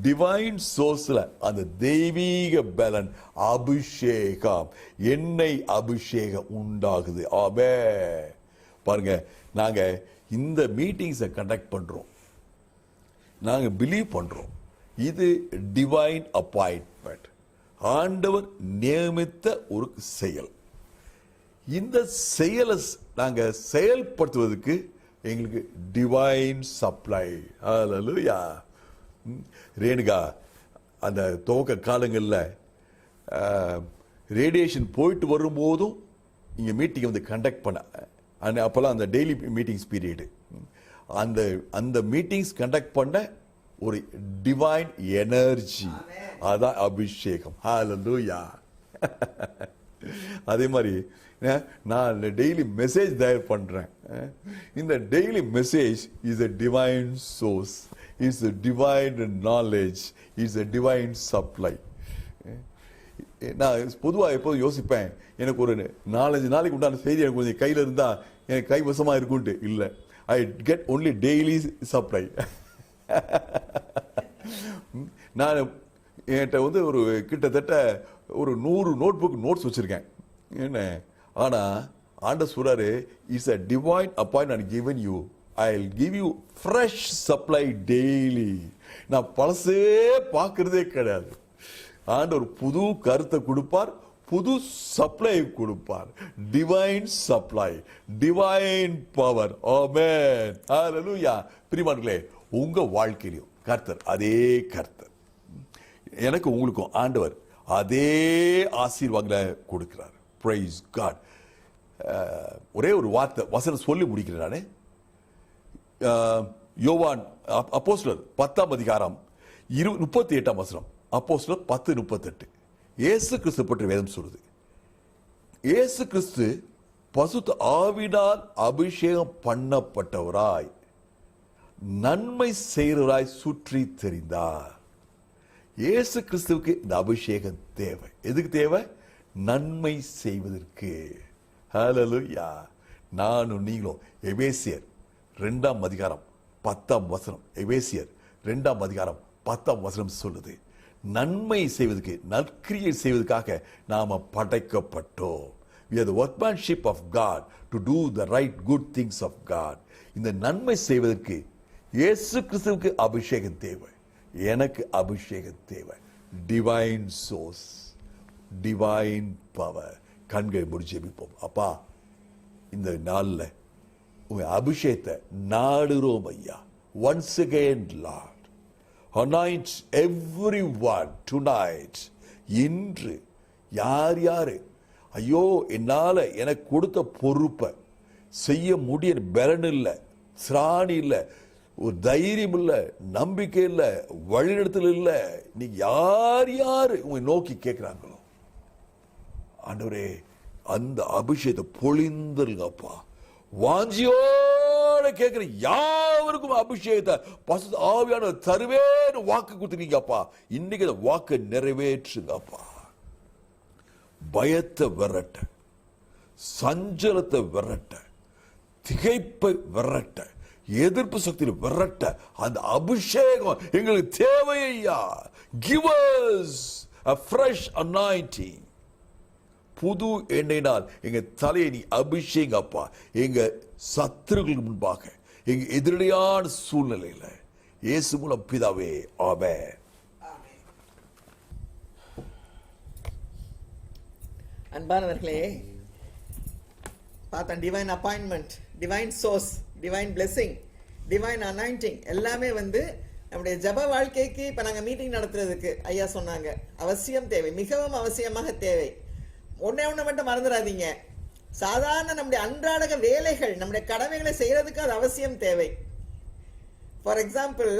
டிவைன் சோர்ஸ்ல அந்த தெய்வீக பலன், அபிஷேகம், எண்ணெய் அபிஷேகம் உண்டாகுது. ஆமே. பாருங்க, நாங்க இந்த மீட்டிங்ஸை கண்டக்ட் பண்றோம், நாங்க பிலீவ் பண்றோம், இது டிவைன் அப்பாயின்ட்மெண்ட், ஆண்டவர் நியமித்த ஒரு செயல். இந்த செயலை நாங்க செயல்படுத்துவதற்கு எங்களுக்கு டிவைன் சப்ளை. ஹalleluya. ரேணுகா அந்த துவக்க காலங்களில் ரேடியேஷன் போயிட்டு வரும்போதும் இங்கே மீட்டிங் வந்து கண்டக்ட் பண்ண, அப்போல்லாம் அந்த டெய்லி மீட்டிங்ஸ் பீரியடு, அந்த மீட்டிங்ஸ் கண்டக்ட் பண்ண ஒரு டிவைன் எனர்ஜி, அதான் அபிஷேகம். ஹalleluya. அதே மாதிரி நான் டெய்லி மெசேஜ் தயார் பண்றேன், இந்த daily message is a divine source, is a divine knowledge, is a divine supply. நான் பொதுவாக எப்போதும் யோசிப்பேன், எனக்கு ஒரு 4-5 நாளைக்கு உண்டான செய்தி எனக்கு கொஞ்சம் கையில் இருந்தா எனக்கு கைவசமா இருக்கும்ட்டு. இல்லை, I get only daily supply. நான் என்கிட்ட வந்து ஒரு கிட்டத்தட்ட ஒரு 100 நோட்புக் நோட்ஸ் வச்சிருக்கேன். என்ன, ஆனா ஆண்டவர் சொல்றாரு, it's a divine appointment given you, I'll give you fresh supply daily. நான் பழசே பார்க்கறதே கிடையாது. ஆண்டவர் புது கருத்தை கொடுப்பார், புது சப்ளை கொடுப்பார். Divine supply, divine power. ஆமென். ஹalleluya. பிரியமானவர்களே, உங்க வாழ்க்கையிலும் கர்த்தர் அதே கர்த்தர், எனக்கு உங்களுக்கும் ஆண்டவர் அதே ஆசீர்வாதங்களை கொடுக்கிறார். Praise God. ஒரே ஒரு வார்த்தை வசனம் சொல்லி முடிக்கிறேன் நானே. யோவான் அப்போஸ்தலர் 10 அதிகாரம் 38 வசனம். அப்போஸ்தலர் 10:38. இயேசு கிறிஸ்து பற்றி வேதம் சொல்லுது. இயேசு கிறிஸ்து பசுத்த ஆவினால் அபிஷேகம் பண்ணப்பட்டவராய் நன்மை செய்கிறவராய் சுற்றி தெரிந்தார். இயேசு கிறிஸ்துவுக்கு இந்த அபிஷேகம் தேவை. எதுக்கு தேவை? நன்மை செய்வதற்கு. ஹல்லேலூயா. நானும் நீங்களும் எபேசியர் 2ஆம் அதிகாரம் 10ஆம் வசனம், எபேசியர் 2ஆம் அதிகாரம் 10ஆம் வசனம் சொல்லுது, நன்மை செய்வதற்கு, நற்கிரியை செய்வதற்காக நாம படைக்கப்பட்டோம். We are the workmanship of God to do the right good things of God. இந்த நன்மை செய்வதற்கு இயேசு கிறிஸ்துவுக்கு அபிஷேகம் தேவை, எனக்கு அபிஷேகம் தேவை. Divine source, divine power. கண்களை முடிச்சு ஜெபிப்போம். அப்பா, இந்த நாள்ல உங்க அபிஷேகத்தை நாடுறோம் ஐயா. once again Lord, anoint everyone tonight. இன்று யார் யாரு ஐயோ என்னால எனக்கு கொடுத்த பொறுப்பை செய்ய முடிய பலன் இல்லை, திராணி இல்லை, ஒரு தைரியம் இல்லை, நம்பிக்கை இல்லை, வழிநடத்தல் இல்லை, நீ யார் யாரு உங்களை நோக்கி கேட்கிறாங்களோ ஆண்டவரே அந்த அபிஷேகத்தை பொழிந்துருங்கப்பா. வாஞ்சியோட கேட்கிற யாவருக்கும் அபிஷேகத்தை பசுத்த ஆவியானவர் தருவேன்னு வாக்கு கொடுத்துருக்கீங்கப்பா. இன்னைக்கு அந்த வாக்கை நிறைவேற்றுங்கப்பா. பயத்தை விரட்ட, சஞ்சலத்தை விரட்ட, திகைப்பை விரட்ட, எதிர்ப்பு சக்தியை விரட்ட அந்த அபிஷேகம் எங்களுக்கு தேவையா. Give us a fresh anointing. புது எண்ணெயினால் எங்க தலையை நீ அபிஷேகப்பா. எங்க சத்துருக்களுக்கு முன்பாக, எங்க எதிரடியான சூழ்நிலையில இயேசு மூலம் பிதாவே, ஆமென். அன்பானவர்களே, பார்த்தேன் divine appointment, divine source, divine blessing, divine anointing எல்லாமே நம்முடைய ஜப வாழ்க்கைக்கு இப்போ நாங்கள் மீட்டிங் நடத்துறதுக்கு ஐயா சொன்னாங்க அவசியம் தேவை, மிகவும் அவசியமாக தேவை. ஒன்னே ஒன்று மட்டும் மறந்துடாதீங்க, சாதாரண நம்முடைய அன்றாட வேலைகள், நம்முடைய கடமைகளை செய்யறதுக்கு அது அவசியம் தேவை. ஃபார் எக்ஸாம்பிள்,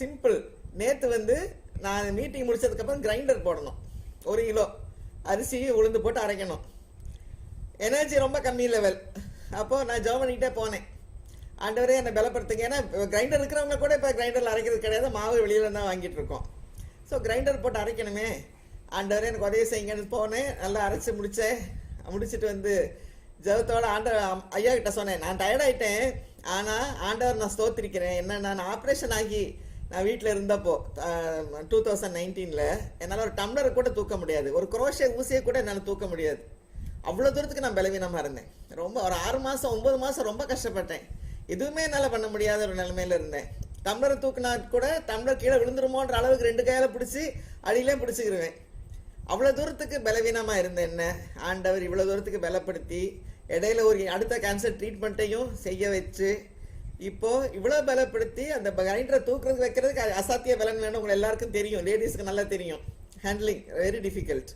சிம்பிள், நேற்று நான் மீட்டிங் முடிச்சதுக்கப்புறம் கிரைண்டர் போடணும். 1 கிலோ அரிசி உளுந்து போட்டு அரைக்கணும். எனர்ஜி ரொம்ப கம்மி லெவல். அப்போது நான் ஜெபம் பண்ணிக்கிட்டே போனேன், ஆண்டவரே என்னை பலப்படுத்துங்க. ஏன்னா கிரைண்டர் இருக்கிறவங்க கூட இப்போ கிரைண்டரில் அரைக்கிறது கிடையாது, மாவு வெளியில் தான் வாங்கிட்டு இருக்கோம். ஸோ கிரைண்டர் போட்டு அரைக்கணுமே, ஆண்டவரே எனக்கு உதவி செய்யுங்கன்னு போனேன். நல்லா அரைச்சி முடிச்சுட்டு ஜெபத்தோட ஐயா கிட்ட சொன்னேன், நான் டயர்டாயிட்டேன், ஆனால் ஆண்டவர் நான் ஸ்தோத்திரிக்கிறேன். என்ன, நான் ஆப்ரேஷன் ஆகி நான் வீட்டில் இருந்தப்போ 2019 என்னால் ஒரு டம்ளரை கூட தூக்க முடியாது, ஒரு குரோஷே ஊசியை கூட என்னால் தூக்க முடியாது. அவ்வளோ தூரத்துக்கு நான் பலவீனமாக இருந்தேன். ரொம்ப ஒரு 6 மாதம் 9 மாதம் ரொம்ப கஷ்டப்பட்டேன். எதுவுமே என்னால் பண்ண முடியாத ஒரு நிலைமையில இருந்தேன். டம்ளரை தூக்கினா கூட டம்ளர் கீழே விழுந்துருமோன்ற அளவுக்கு 2 கையால பிடிச்சி அடியிலே பிடிச்சிக்கிருவேன். அவ்வளோ தூரத்துக்கு பலவீனமாக இருந்தேன். என்ன ஆண்டவர் இவ்வளோ தூரத்துக்கு பலப்படுத்தி இடையில ஒரு அடுத்த கேன்சர் ட்ரீட்மெண்ட்டையும் செய்ய வச்சு இப்போ இவ்வளோ பலப்படுத்தி அந்த கிரைண்டரை தூக்குறதுக்கு வைக்கிறதுக்கு அசாத்திய பலன் வேணும். உங்களுக்கு எல்லாருக்கும் தெரியும், லேடிஸ்க்கு நல்லா தெரியும். Handling very difficult.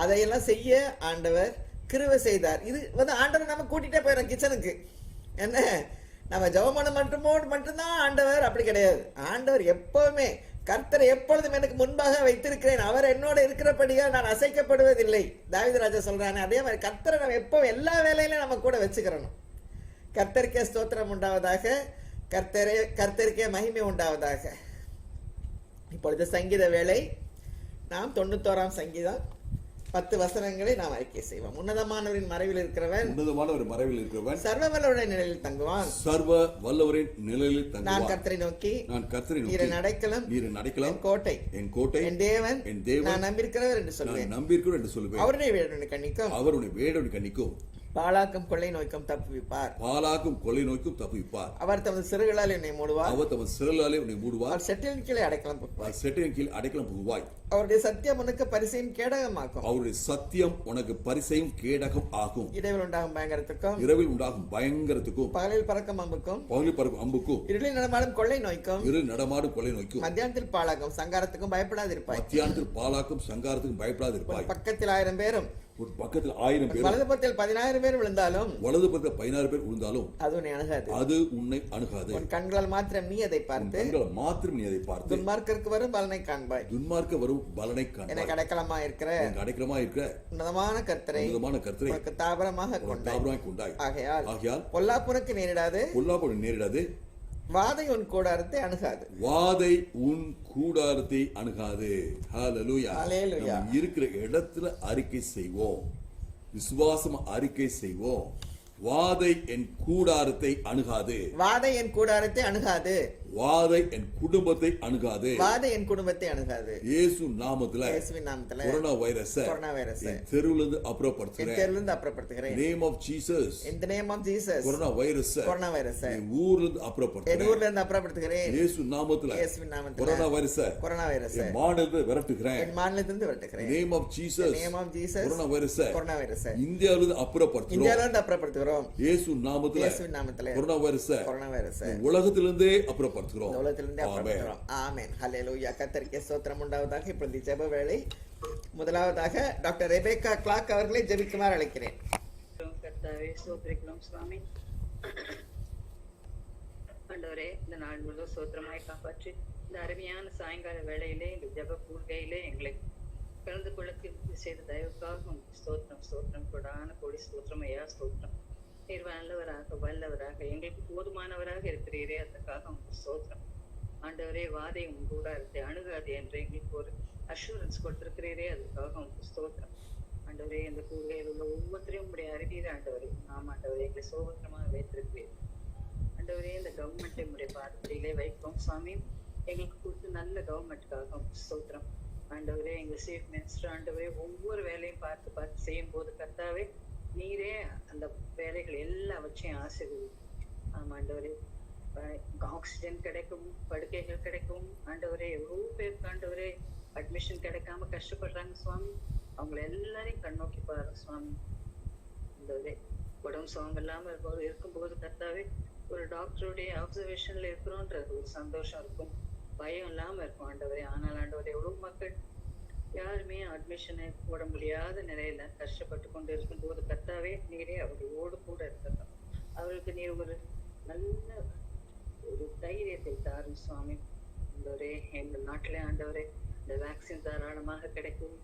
அதையெல்லாம் செய்ய ஆண்டவர் கிருபை செய்தார். இது ஆண்டவர் நம்ம கூட்டிகிட்டே போயிடும் கிச்சனுக்கு. என்ன, நம்ம ஜெபமான மட்டும்தான் ஆண்டவர், அப்படி கிடையாது. ஆண்டவர் எப்பவுமே, கர்த்தரை எப்பொழுதும் எனக்கு முன்பாக வைத்திருக்கிறேன், அவர் என்னோட இருக்கிறபடியா நான் அசைக்கப்படுவதில்லை. தாவீது ராஜா சொல்றானே, அதே மாதிரி கர்த்தரை நம்ம எப்பவும் எல்லா வேலையிலும் நம்ம கூட வச்சுக்கிறணும். கர்த்தருக்கே ஸ்தோத்திரம் உண்டாவதாக, கர்த்தருக்கே மகிமை உண்டாவதாக. இப்பொழுது சங்கீத வேளை. நாம் 91ஆம் சங்கீதம் 10 வசனங்களை நாம் அறிக்கை செய்வோம். உன்னதமானவரின் மறைவில் இருக்கிறவன், சர்வ வல்லவரின் நிழலில் தங்குவான். சர்வ வல்லவரின் நிழலில் தங்குவான். நான் கர்த்தரை நோக்கி நீர் என் அடைக்கலம், என் கோட்டை, என் தேவன், நான் நம்பியிருக்கிறவர் என்று சொல்வேன். அவருடைய வேடனை கண்ணிக்கும் பாலாக்கும் கொள்ளை நோய்க்கும் தப்புவிப்பார். அவர் தமது சிறுகளால் என்னை மூடுவார். அவர் செட்டிலின் கீழே அடைக்கலம் புகுவார். அவருடைய சத்தியம் உனக்கு பரிசையும் கேடகம் ஆகும். இரவில் உண்டாகும் பயங்கரத்துக்கும் பகலில் பறக்கும் அம்புக்கும் இருளில் நடமாடும் கொள்ளை நோய்க்கும் மத்தியானத்தில் பாலாக்கும் சங்காரத்துக்கும் பயப்படாதிருப்பாய். பக்கத்தில் 1000 பேரும் ஒரு பக்கத்துல 1000 பேர், வலது புறத்தில் 10000 பேர் விழுந்தாலும் வலது பக்கத்துல 16 பேர் விழுந்தாலும் அது உன்னை அணுகாது. அது உன்னை அணுகாது. உன் கண்களால் மாத்திரம் நீ அதை பார்த்து கண்களை மாத்திரம் நீ அதை பார்த்து துன்மார்க்கருக்கு வரும் பலனை காண்பாய். துன்மார்க்க வரும் பலனை எனக்கு காண்பாய். அடைக்கலமா இருக்கிற எனக்கு அடைக்கலமா இருக்கிற உன்னதமான கர்த்தரை உன்னதமான கர்த்தரை உனக்கு தாபரமாக கொண்டாய். கொண்டாய். ஆகையால் பொல்லாப்புனக்கு நேரிடாது, பொல்லாப்பு நேரிடாது, வாதை உன் கூடாரத்தை அணுகாது. வாதை உன் கூடாரத்தை அணுகாது. ஹalleluya. ஹalleluya. நம்ம இருக்கிற இடத்துல அறிக்கை செய்வோம், விசுவாசம் அறிக்கை செய்வோம். வாதை என் கூடாரத்தை அணுகாது, வாதை என் கூடாரத்தை அணுகாது, வாதை என் குடும்பத்தை அணுகாது, வாதை என் குடும்பத்தை அணுகாது. இயேசு நாமத்துல இயேசுவின் நாமத்துல கொரோனா வைரஸ் தெருவுல இருந்து அப்புறப்படுத்துகிறேன். தெருவிலிருந்து அப்புறப்படுத்துகிறேன். Name of Jesus. In the name of Jesus. Corona virus ஊர்ல இருந்து அப்புறப்படுத்துகிறேன். என் ஊர்ல இருந்து அப்புறப்படுத்துகிறேன். இயேசு நாமத்துல இயேசுவின் நாமத்துல கொரோனா வைரஸ் என் மாநிலத்தை விரட்டுகிறேன். என் மாநிலத்திலிருந்து விரட்டுகிறேன். Name of Jesus. Name of Jesus. Corona virus இந்தியாவில இந்தியாவிலிருந்து அப்புறப்படுத்துகிறோம். இந்தியாவிலிருந்து அப்புறப்படுத்துகிறோம். இயேசு நாமத்துல இயேசுவின் நாமத்துல கொரோனா வைரஸ் உலகத்திலிருந்தே அப்புறப்படுத்துகிறோம். அப்புறப்படுத்துகிறோம். ஆமென். ஹல்லேலூயா. கர்த்தருக்கு ஸ்தோத்திரம் உண்டாவதாக. இப்பொழுது ஜெப வேளை. முதலாவதாக டாக்டர் ரெபேக்கா கிளாக் அவர்களை ஜெபிக்குமாறு அழைக்கிறேன். கர்த்தாவே ஸ்தோத்திரிக்கிறோம் சுவாமி. ஆண்டவரே, இந்த நாள் முழுவதும் ஸ்தோத்திரமாய் காப்பாற்றி இந்த அருமையான சாயங்கால வேளையிலே இந்த ஜெப கூழ்கையிலே எங்களை கலந்து கொள்ள செய்த தயவுக்காக உங்களுக்கு ஸ்தோத்திரம் ஸ்தோத்திரம் கொடான கோடி ஸ்தோத்திரம் ஐயா ஸ்தோத்திரம். நீர் நல்லவராக வல்லவராக எங்களுக்கு போதுமானவராக இருக்கிறீரே, அதற்காக உங்களுக்கு ஸ்தோத்திரம். ஆண்டவரே, வாதை உன் கூடாரத்தை அணுகாது என்று எங்களுக்கு ஒரு அஷூரன்ஸ் கொடுத்திருக்கிறீரே, அதுக்காக உங்களுக்கு ஸ்தோத்திரம். ஆண்டவரே, இந்த கூறுகையில் உள்ள ஒவ்வொருத்தரையும் உங்களுடைய அறிவீர் ஆண்டவரே. நாம் ஆண்டவரே எங்களை சோகத்திரமாக வைத்திருக்கிறீர் ஆண்டவரே. இந்த கவர்மெண்ட் உங்களுடைய பாதத்திலே வைப்போம் சுவாமி. எங்களுக்கு கொடுத்து நல்ல கவர்மெண்ட்டுக்காக ஸ்தோத்திரம் ஆண்டவரே. எங்க சீஃப் மினிஸ்டர் ஆண்டவரே ஒவ்வொரு வேலையும் பார்த்து பார்த்து செய்யும் போது கர்த்தாவே நீரே அந்த வேலைகள் எல்லாவற்றையும் ஆசீர்வதி. ஆமா ஆண்டவரே, ஆக்சிஜன் கிடைக்கும், படுக்கைகள் கிடைக்கும் ஆண்டவரே. எவ்வளவு பேருக்கு ஆண்டவரே அட்மிஷன் கிடைக்காம கஷ்டப்படுறாங்க சுவாமி. அவங்களை எல்லாரையும் கண்ணோக்கி பாரு சுவாமி. ஆண்டவரே, உடம்பு சுகம் இல்லாம இருக்கும்போது கர்த்தாவே ஒரு டாக்டருடைய அப்சர்வேஷன்ல இருக்கிறோன்றது ஒரு சந்தோஷம் இருக்கும், பயம் இல்லாம இருக்கும் ஆண்டவரே. ஆனால் ஆண்டவரே, எவ்வளவு மக்கள் யாருமே அட்மிஷனை போட முடியாத நிலையில கஷ்டப்பட்டு கொண்டு இருக்கும் போது கர்த்தாவே நீரே அவர்களோடு கூட இருக்கட்டும். அவர்களுக்கு நீர் ஒரு நல்ல ஒரு தைரியத்தை தாரும் சுவாமி. ஆண்டவரே, எங்கள் நாட்டிலே ஆண்டவரே இந்த வேக்சின் தாராளமாக கிடைக்கும்,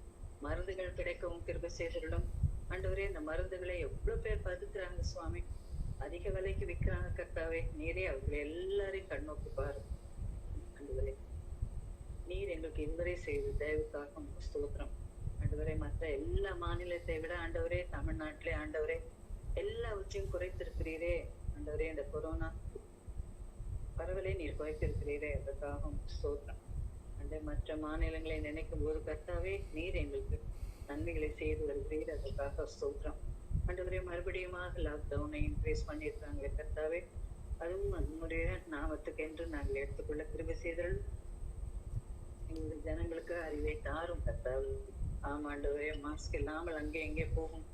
மருந்துகள் கிடைக்கவும் கிருபை செய்திடும் ஆண்டவரே. இந்த மருந்துகளை எவ்வளவு பேர் பதுக்குறாங்க சுவாமி, அதிக விலைக்கு விற்கிறாங்க கர்த்தாவே. நீரே அவர்களை எல்லாரையும் கண்ணோக்கி பாரு ஆண்டவரே. நீர் எங்களுக்கு இதுவரை செய்த தயவுக்காக ஸ்தோத்திரம் ஆண்டவரே. மற்ற எல்லா மாநிலத்தை விட ஆண்டவரே தமிழ்நாட்டிலே ஆண்டவரே எல்லாவற்றையும் குறைத்திருக்கிறீரே ஆண்டவரே. இந்த கொரோனா பரவலை நீர் குறைத்திருக்கிறீரே, அதற்காக ஸ்தோத்திரம் ஆண்டே. மற்ற மாநிலங்களை நினைக்கும் போது கர்த்தாவே நீர் எங்களுக்கு நன்மைகளை செய்து வருகிறீர், அதற்காக ஸ்தோத்திரம் ஆண்டவரே. மறுபடியுமாக லாக்டவுனை இன்க்ரீஸ் பண்ணியிருக்காங்களே கர்த்தாவே, அதுவும் நம்முடைய நாமத்துக்கு என்று நாங்கள் எடுத்துக்கொள்ள கிருபை செய்தல் எங்கள் ஜனங்களுக்கு அறிவை தாரும் கர்த்தாவே. ஆமா ஆண்டவரே, மாஸ்க் இல்லாமல் அங்கே எங்கே போகும்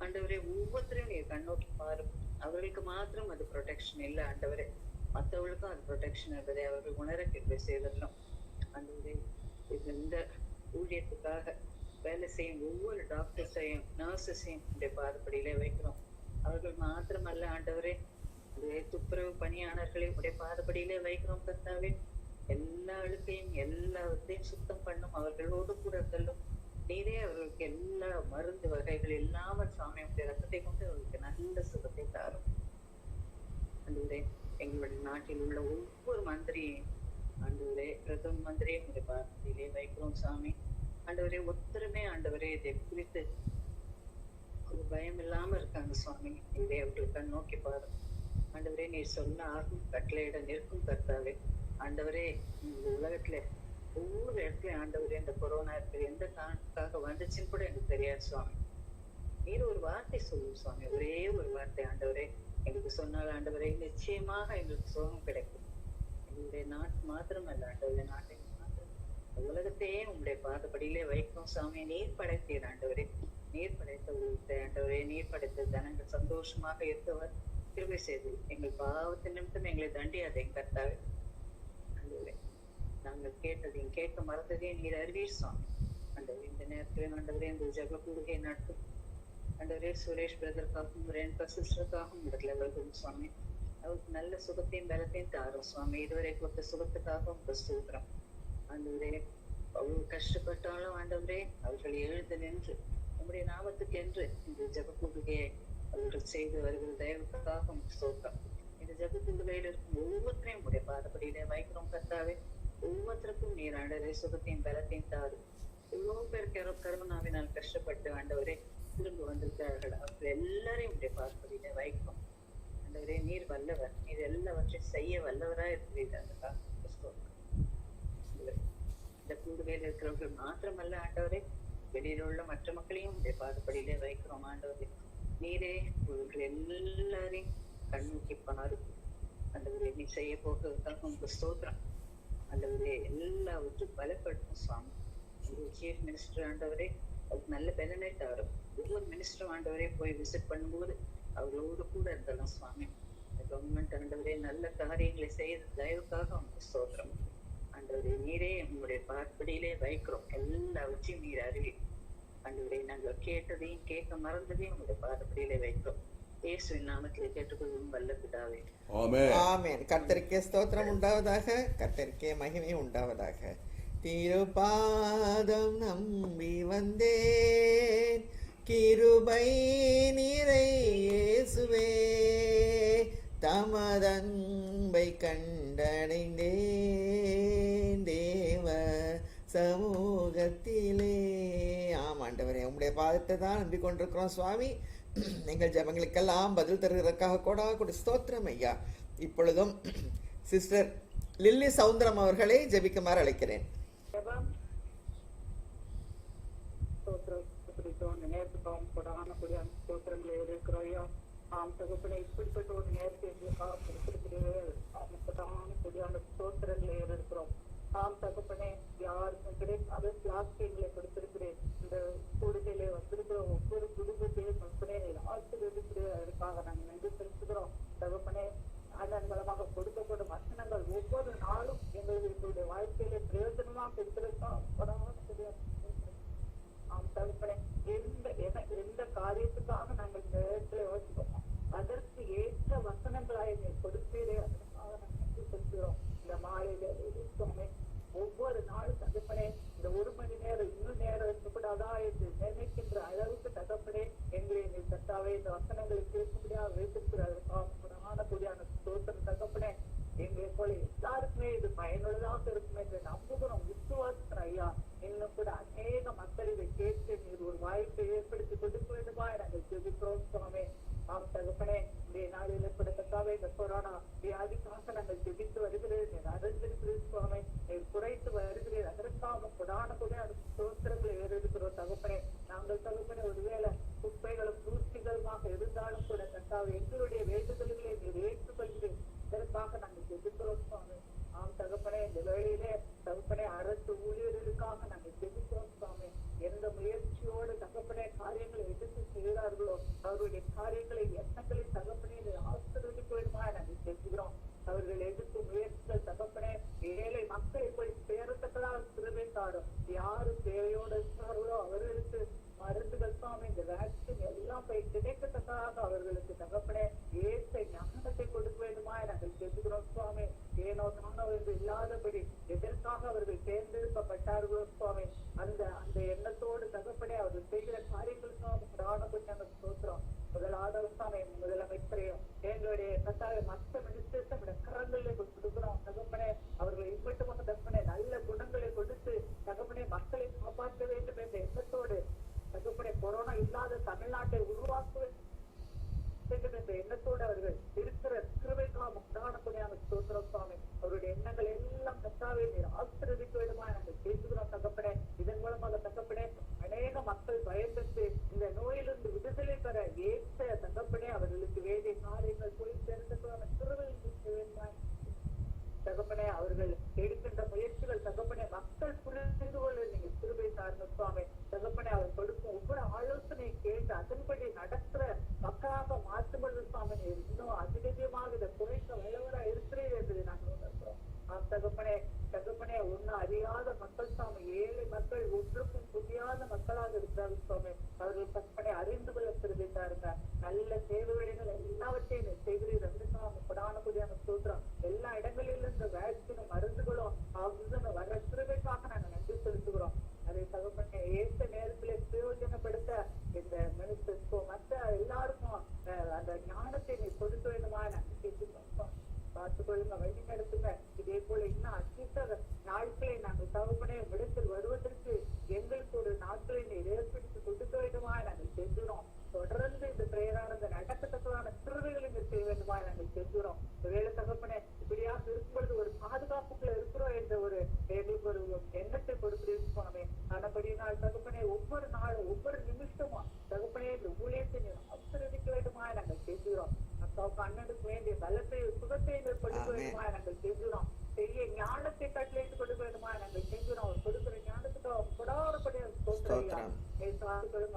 ஆண்டவரே. ஒவ்வொருத்தரையும் நீர் கண்ணோக்கி பாரும். அவர்களுக்கு மாத்திரம் அது ப்ரொடெக்ஷன் இல்லை ஆண்டவரே, மற்றவர்களுக்கும் அது ப்ரொடெக்ஷன் என்பதை அவர்கள் உணர கிருபை செய்திடலாம் ஆண்டவரே. இந்த ஊழியத்துக்காக வேலை செய்யும் ஒவ்வொரு டாக்டர்ஸையும் நர்சஸையும் இந்த பாதப்படியிலே வைக்கிறோம். அவர்கள் மாத்திரமல்ல ஆண்டவரே, துப்புரவு பணியாளர்களை உடைய பாதப்படியிலே வைக்கிறோம் கர்த்தாவே. எல்லா அழுக்கையும் எல்லாத்தையும் சுத்தம் பண்ணும், அவர்களோடு கூட செல்லும் நீரே. அவர்களுக்கு எல்லா மருந்து வகைகள் இல்லாமல் சாமி உடைய ரத்தத்தை கொண்டு அவர்களுக்கு நல்ல சுகத்தை தாரும் ஆண்டவரே. எங்களுடைய நாட்டில் உள்ள ஒவ்வொரு மந்திரியும் ஆண்டவரே, பிரதம மந்திரியும் உடைய பாதத்திலே வைக்கிறோம் சாமி ஆண்டவரே. ஒருத்தருமே ஆண்டவரே இதை குறித்து ஒரு பயம் இல்லாம இருக்காங்க சுவாமி. இதை அவர்களுக்கு நோக்கி பாரு ஆண்டவரே. நீர் சொன்ன ஆகும் கட்டளையிட நிற்கும் கர்த்தாவே ஆண்டவரே. இந்த உலகத்துல ஒவ்வொரு இடத்துலயும் ஆண்டவரே இந்த கொரோனா இருக்கிற எந்த காரணத்துக்காக வந்துச்சுன்னு கூட எனக்கு தெரியாது சுவாமி. நீர் ஒரு வார்த்தை சொல்லும் சுவாமி, ஒரே ஒரு வார்த்தை ஆண்டவரே எங்களுக்கு சொன்னால் ஆண்டவரே நிச்சயமாக எங்களுக்கு சுகம் கிடைக்கும். எங்களுடைய நாட்டு மாத்திரம் அல்ல ஆண்டவரே, நாட்டை மாத்திரம் உலகத்தையே உங்களுடைய பாதப்படியிலே வைக்கும் சாமி. நீர் படைத்தீர் ஆண்டவரே, நீர் படைத்த உலகத்தை ஆண்டவரே, நீர் படைத்த ஜனங்கள் சந்தோஷமாக இருக்கவர் கிருபை செய்து எங்கள் பாவத்தின் நிமித்தம் எங்களை தண்டியாதே கர்த்தாவே ஆண்டவரே. நாங்கள் கேட்டதையும் கேட்க மறந்ததையும் நீர் அறிவீர் சுவாமி ஆண்டவரே இந்த நேரத்திலே ஆண்டவரே இந்த ஜெப கூடுகை நடத்தும் ஆண்டவரே சுரேஷ் பிரதருக்காகவும் ரேணுகா சிஸ்டருக்காகவும் இடத்துல வருகிறோம் சுவாமி. அவருக்கு நல்ல சுகத்தையும் பலத்தையும் தாரும் சுவாமி. இதுவரை கொடுத்த சுகத்துக்காக உங்க ஸ்தோத்திரம் ஆண்டவரே. அவ்வளவு கஷ்டப்பட்டாலும் ஆண்டவரே அவர்கள் எழுந்து நின்று உங்களுடைய நாமத்துக்கு என்று இந்த ஜெப கூடுகையை அவர்கள் செய்து வருகிற தயவுக்காக உங்க ஸ்தோத்திரம். இந்த ஜெப கூடுகையில் இருக்கும் ஒவ்வொருத்தரையும் உடைய பாதப்படியிலே வைக்கிறோம் கர்த்தாவே. ஒவ்வொருத்தருக்கும் நீர் ஆண்டவரே சுகத்தையும் பலத்தையும் தாரும். எவ்வளவு பேர் கருணாவினால் கஷ்டப்பட்டு ஆண்டவரே திரும்ப வந்திருக்கிறார்கள். அவர்கள் எல்லாரையும் உடைய பாதப்படியிலே வைக்கிறோம் ஆண்டவரே. நீர் வல்லவர், நீர் எல்லாவற்றையும் செய்ய வல்லவரா இருக்கிறீர்கள். இந்த கூடுகையில் இருக்கிறவர்கள் மாத்திரமல்ல ஆண்டவரே, வெளியில உள்ள மற்ற மக்களையும் உடைய பாதப்படியிலே வைக்கிறோம் ஆண்டவரே. நீரே இவர்கள் எல்லாரையும் கண்ணூக்கி பாரு ஆண்டவரே. நீ செய்ய போகிறதுக்காக உங்க ஸ்தோத்திரம் ஆண்டவரே. எல்லாவற்றும் பலப்படுத்தும் சுவாமி. சீஃப் மினிஸ்டர் ஆண்டவரே அதுக்கு நல்ல பலனை தரும். ஒவ்வொரு மினிஸ்டரும் ஆண்டவரே போய் விசிட் பண்ணும்போது அவரோடு கூட இருந்தலாம் சுவாமி. கவர்மெண்ட் ஆண்டவரே நல்ல காரியங்களை செய்த தயவுக்காக அவங்க ஸ்தோத்திரம் ஆண்டவரே. நீரே உங்களுடைய பார்ப்படியிலே வைக்கிறோம். எல்லாவற்றையும் நீர் அறிவி ஆண்டவரே. நாங்கள் கேட்டதையும் கேட்க மறந்ததையும் உங்களுடைய பார்ப்படியிலே வைக்கிறோம். இயேசுவின் நாமத்திலே கேட்டுக்கொள்ளும் வல்ல பிதாவே. ஆமென். கர்த்தருக்கே ஸ்தோத்திரம் உண்டாவதாக, கர்த்தருக்கே மகிமை உண்டாவதாக. திருப்பாதம் நம்பி வந்தேன், கிருபை நிறை இயேசுவே, தமதன்பை கண்டடைந்தேன் தேவ சமூகத்திலே. ஆமாண்டவரே, உங்களுடைய பாதத்தை தான் நம்பி கொண்டிருக்கிறோம் சுவாமி. எங்கள் ஜபங்களுக்கெல்லாம் பதில் தருவதற்காக கூட ஸ்தோத்திரம் ஐயா. இப்பொழுதும் சிஸ்டர் லில்லி சவுந்தரம் அவர்களை ஜெபிக்குமாறு அழைக்கிறேன். இப்படிப்பட்ட ஒரு நேரத்தை எங்களுக்காக கொடுத்திருக்கிறீர்கள். ஸ்தோத்திரங்களே இருக்கிறோம். தகப்பனே, யாருக்கும் கிடைக்காத பிளாஸ்டிகளை கொடுத்திருக்கிறேன். இந்த கூடுகையிலே வந்திருக்கிற ஒவ்வொரு குடும்பத்தையும் தகப்பனே ஆசீர்வதிக்கிறதற்காக நாங்கள் நன்றி செலுத்துகிறோம். தகப்பனே, அதன் மூலமாக கொடுக்கப்படும் வசனங்கள் ஒவ்வொரு நாளும் எங்களுடைய வாழ்க்கையில பிரயோஜனமாக தகப்பனே, எந்த காரியத்துக்காக நாங்கள் இந்த இடத்துல யோசிப்போம் அதற்கு ஏற்ற வசனங்களாய் கொடுத்தீரே, அதற்காக நாங்கள் நன்றி செலுத்துகிறோம். இந்த மாலையில ஒவ்வொரு நாளும் தகப்பனே இந்த 1 மணி நேரம் இன்னும் நேரம் இருக்கக்கூடாதா என்று நினைக்கின்ற அளவுக்கு தகப்பனே எங்களை நீ கர்த்தாவே இந்த வசனங்களை கேட்கும்படியாக வைத்திருக்கிறார். ஸ்தோத்திரம் தகப்பனே. எங்களை போல எல்லாருக்குமே இது பயனுள்ளதாக இருக்கும் என்று நம்புகிறோம், விசுவாசம் ஐயா. இன்னும் கூட அநேக மக்கள் இதை கேட்டு நீர் ஒரு வாய்ப்பை ஏற்படுத்தி கொடுக்க வேண்டுமா நாங்கள் ஜெபிக்கிறோம் சுவாமி. தகப்பனே, இந்த நாளில் கூட கர்த்தாவே இந்த கொரோனா வியாதிக்காக நாங்கள் ஜெபித்து வருகிறேன். நீர் அறிந்திருக்கிறீர் சுவாமி, நீர் குறைத்து வருகிறீர். அதற்காக கொடான கூட ஸ்தோத்திரங்களை ஏறெடுக்கிறோம் தகப்பனே. நாங்கள் தகப்பனே ஒருவேளை குப்பைகளும் தூசிகளுமாக இருந்தாலும் கூட கர்த்தாவே எங்களுடைய வேண்டுதல்களை நீர் ஏற்றுக்கொள்கிறேன். இதற்காக நாங்கள் ஜெபிக்கிறோம் சுவாமி. தகப்பனே, இந்த வேளையிலே தகப்பனே அரசு ஊழியர்களுக்காக நாங்கள் ஜெபிக்கிறோம் சுவாமி. எந்த முயற்சியோடு தகப்பனே காரியங்களை எடுத்து செய்கிறார்களோ அவருடைய காரியங்களை எண்ணங்களை தகப்பனே ஆசீர்வதிக்க வேண்டுமா நாங்கள் ஜெபிக்கிறோம். அவர்கள் எடுத்து முயற்சிகள் தகப்பனே ஏழை மக்களை போய் சேரத்தக்கதாக சிறுமை தாடும். யாரு தேவையோடு இருக்கிறார்களோ அவர்களுக்கு மருந்துகள் சுவாமி, இந்த வேக்சின் எல்லாம் போய் கிடைக்கத்தக்கதாக அவர்களுக்கு தகப்பனே ஏற்ற ஞானத்தை கொடுக்க வேண்டுமா நாங்கள் ஜெபிக்கிறோம் சுவாமி. ஏனோ தானோ என்று இல்லாதபடி எதற்காக அவர்கள் தேர்ந்தெடுக்கப்பட்டார்களோ சுவாமி, அந்த எண்ணத்தோடு தகப்பனே அவர்கள் செய்கிற காரியங்களுக்காக நாங்கள் சொல்கிறோம். முதலாவது சுவாமி முதலமைச்சரையும் எங்களுடைய கட்டாய மற்ற மினிஸ்டர்ஸ் கரங்களிலே கொடுக்கிறோம் தகப்பனே. அவர்கள் இப்பட்டுமாக தகப்பனே நல்ல குணங்களை கொடுத்து தகப்பனே மக்களை காப்பாற்ற வேண்டும் என்ற எண்ணத்தோடு தகப்பனே கொரோனா இல்லாத தமிழ்நாட்டை உருவாக்க வேண்டும் என்ற எண்ணத்தோடு அவர்கள் இருக்கிற கிருபைக்காக முக்கியமான ஸ்தோத்திரம் சுவாமி. அவருடைய எண்ணங்கள் எல்லாம் கர்த்தாவே நீர் ஆசீர்வதிக்க வேண்டுமா நாங்கள் பேசுகிறோம் தகப்பனே. இதன் மூலமாக தகப்பனே அநேக மக்கள் பயன்பட்டு இந்த நோயிலிருந்து விடுதலை பெற ஏற்ற தகப்பனே அவர்களுக்கு வேண்டிய காரியங்கள் போய் சேர்ந்ததுக்கான கிருபை தகப்பனே. அவர்கள் எடுக்கின்ற முயற்சிகள் தகப்பனே மக்கள் புரிந்து கொள்ள நீங்க கிருபை சார்ந்த சுவாமி. தகப்பனே அவர் கொடுக்கும் ஒவ்வொரு ஆலோசனையை கேட்டு அதன்படி நடக்கிற மக்களாக மாற்றுவது சுவாமி. இன்னும் அதிகமாக இதை குறைக்க வல்லவரா இருக்கிறீர் என்பதை நாங்கள் உணர்கிறோம். தகப்பனே ஒன்னும் அறியாத மக்கள் சுவாமி, ஏழை மக்கள் ஒன்றுக்கும் புதிய தாருங்க. நல்ல சேவைகள் எல்லாவற்றையும் செய்கிறீர். கொடான கூடியான ஸ்தோத்திரம். எல்லா இடங்களிலும் இந்த வேக்சினும் மருந்துகளும் ஆக்சிஜன் வர கிருபைக்காக நாங்க நன்றி செலுத்துகிறோம். அதை தகப்பனே ஏற்ற நேரத்திலே பிரயோஜனப்படுத்த இந்த மினிஸ்டர்ஸ்க்கும் மற்ற எல்லாருக்கும் அந்த ஞானத்தை நீ கொடுக்க வேண்டுமா நாங்கள் கேட்டுக்கோம். பார்த்துக்கொள்ளுங்க, வழி நடத்துங்க. இதே போல இன்னும் அச்சித்த நாட்களை நாங்கள் தகப்பனே விடத்தில் வருவதற்கு எங்களுக்கு ஒரு நாட்களை நீர் ஏற்படுத்தி கொடுக்க வேண்டுமா நாங்கள் செஞ்சுறோம். தொடர்ந்து இந்த பிரேரானந்த நடக்கத்தக்கதான திருவைகளை நீர் செய்ய வேண்டுமா நாங்கள் செஞ்சுறோம். வேலை தகப்பனே இப்படியாக இருக்கும்பொழுது ஒரு பாதுகாப்புக்குள்ள இருக்கிறோம் என்ற ஒரு எங்களுக்கு ஒரு எண்ணத்தை கொடுக்கிறீங்க. ஆனபடினால் தகப்பனே ஒவ்வொரு நாளும் ஒவ்வொரு நிமிஷமும் தகப்பனே இந்த ஊழியத்தை நீர் ஆசீர்வதிக்க வேண்டுமா நாங்கள் செஞ்சுறோம். அக்காவுக்கு அண்ணனுக்கு வேண்டிய பலத்தை சுகத்தை கொடுக்க வேண்டுமா நாங்கள் செஞ்சுறோம். பெரிய ஞானத்தை கட்டளையிட்டு கொடுக்க வேண்டுமா நாங்கள் செஞ்சுறோம். அவர் கொடுக்கிற ஞானத்துக்கு கொடாடப்படிய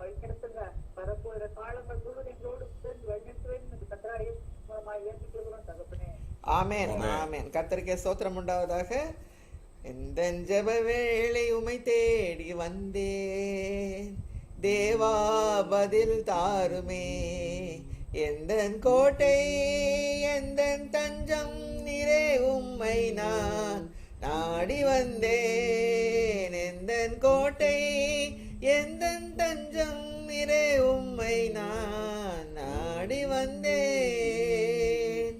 வைக்கிறதுங்க. வரப்போகிற காலங்கள் முழுவதும் எங்களோடு சேர்ந்து வழிநடத்துவேன் கத்தராயும் மூலமா ஏற்றுக்கொள்கிறோம் தகப்பனே. ஆமென் ஆமென். கர்த்தருக்கே ஸ்தோத்திரம் உண்டாவதாக. இந்த ஜெப வேளை உமை தேடி வந்தேன், தேவா பதில் தாருமே. எந்தன் கோட்டை எந்தன் தஞ்சம் நிறை உம்மை நான் நாடி வந்தேன். எந்தன் கோட்டை எந்தன் தஞ்சம் நிறை உம்மை நான் நாடி வந்தேன்.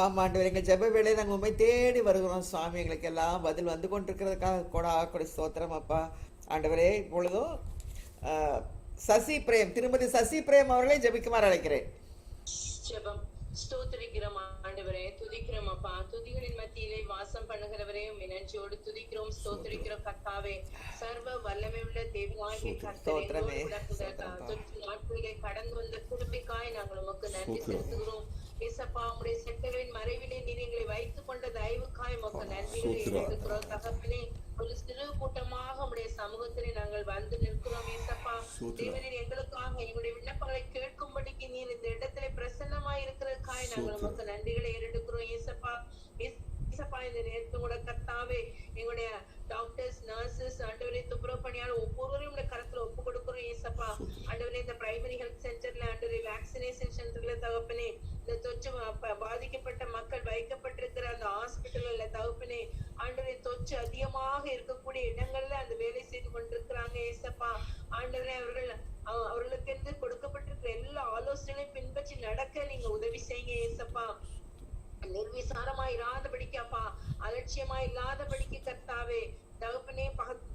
ஆமாண்டவர், எங்கள் ஜெப வேளையை நாங்கள் உண்மை தேடி வருகிறோம் சுவாமி. எங்களுக்கு எல்லாம் பதில் வந்து கொண்டிருக்கிறதுக்காக கொடி ஸ்தோத்திரம் அப்பா. ஆண்டவரே, இப்பொழுதும் சசி பிரேம், திருமதி சசி பிரேம் அவர்களை ஜெபிக்குமாறு அழைக்கிறேன். ஜெபம். ஸ்தோத்திரிக்கிறோம் ஆண்டவரே, துதிக்கிறோம் அப்பா. துதிகளின் மத்தியிலே வாசம் பண்ணுகிறவரே நன்றியோடு துதிக்கிறோம், ஸ்தோத்திரிக்கிறோம் கர்த்தாவே. சர்வ வல்லமை உள்ள தேவனாகிய கர்த்தரே, நாட்களிலே கடந்து வந்த கிருபைக்காய் நாங்கள் உமக்கு நன்றி செலுத்துகிறோம். ஏசப்பா, உம்முடைய செட்டலின் மறைவிலே நீர் எங்களை வைத்துக் கொண்ட தயவுக்காய் உமக்கு நன்றிகளை எடுத்துக்கிறோம் தகப்பனே. ஒரு சிறு கூட்டமாக உடைய சமூகத்திலே நாங்கள் வந்து நிற்கிறோம் ஏசப்பா. தேவனீர் எங்களுக்காக எங்களுடைய விண்ணப்பங்களை கேட்கும்படிக்கு நீர் இந்த இடத்திலே பிரசன்னமாய் இருக்கிறதுக்காய் நாங்கள் உமக்கு நன்றிகளை எடுக்கிறோம் ஏசப்பா. ஏசப்பா, இந்த நேரத்து கூட கர்த்தாவே எங்களுடைய டாக்டர்ஸ், நர்சஸ், ஆண்டவரே துப்புரவு பணியாளர் ஒவ்வொருவரையும் இந்த கருத்துல ஒப்பு கொடுக்கிறோம் ஏசப்பா. ஆண்டவரே, இந்த பிரைமரி ஹெல்த் சென்டர்ல ஆண்டவரே வேக்சினேஷன் சென்டர்ல தகப்பனே, இந்த தொற்று பாதிக்கப்பட்ட மக்கள் வைக்கப்பட்டிருக்கிற அந்த ஹாஸ்பிட்டல்ல தகப்பனே, ஆண்டவரே தொற்று அதிகமாக இருக்கக்கூடிய இடங்கள்ல அந்த வேலை செய்து கொண்டிருக்கிறாங்க ஏசப்பா. ஆண்டவரே, அவர்களுக்கு கொடுக்கப்பட்டிருக்கிற எல்லா ஆலோசனைகளையும் பின்பற்றி நடக்க நீங்க உதவி செய்யுங்க ஏசப்பா. நிர்விசாரமா இராதபடிக்கு அப்பா, அலட்சியமா இல்லாதபடிக்கு கர்த்தாவே தகப்பனே,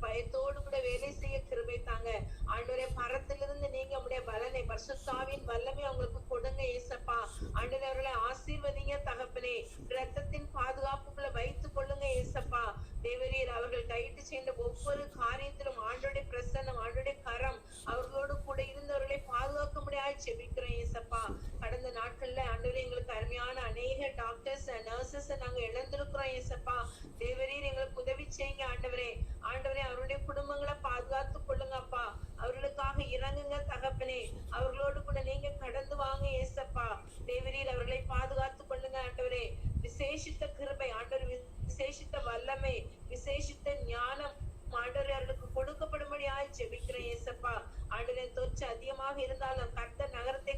பயத்தோடு கூட வேலை செய்ய கிருபை தாங்க ஆண்டவரே. பரத்திலிருந்து நீங்க உடைய பலனை, பரிசுத்தாவின் வல்லமை அவங்களுக்கு கொடுங்க ஏசப்பா. ஆண்டவரே, அவர்களை ஆசீர்வதிங்க தகப்பனே. இரத்தத்தின் பாதுகாப்புகளை வைத்துக் கொள்ளுங்க ஏசப்பா. தேவரீர், அவர்கள் கைட்டு சேர்ந்த ஒவ்வொரு காரியத்திலும் ஆண்டோடைய பிரசன்னம், ஆண்டோடைய கரம் அவர்களோடு கூட இருந்தவர்களை பாதுகாக்க முடியாது செபிக்கிறோம் ஏசப்பா. கடந்த நாட்கள்ல ஆண்டவரே, எங்களுக்கு அருமையான அநேக டாக்டர்ஸ், நர்சஸ் நாங்க இழந்திருக்கிறோம் ஏசப்பா. தேவரீர், எங்களுக்கு உதவி செய்யுங்க ஆண்டவரே. ஆண்டவரே, அவருடைய குடும்பங்களை பாதுகாத்துக் கொள்ளுங்க அப்பா. அவர்களுக்காக இறங்குங்க தகப்பனே. அவர்களோடு கூட நீங்க கடந்து வாங்க ஏசப்பா. தேவரீர், அவர்களை பாதுகாத்துக் கொள்ளுங்க ஆண்டவரே. விசேஷித்த கிருபை ஆண்டவர், விசேஷித்த வல்லமை, விசேஷித்த ஞானம் ஆண்டவரே அவர்களுக்கு கொடுக்கப்படும்படியாய் ஜெபிக்கிறேன் ஏசப்பா. ஆண்டவரே, தொற்று அதிகமாக இருந்தாலும் கர்த்தர் நகரத்தை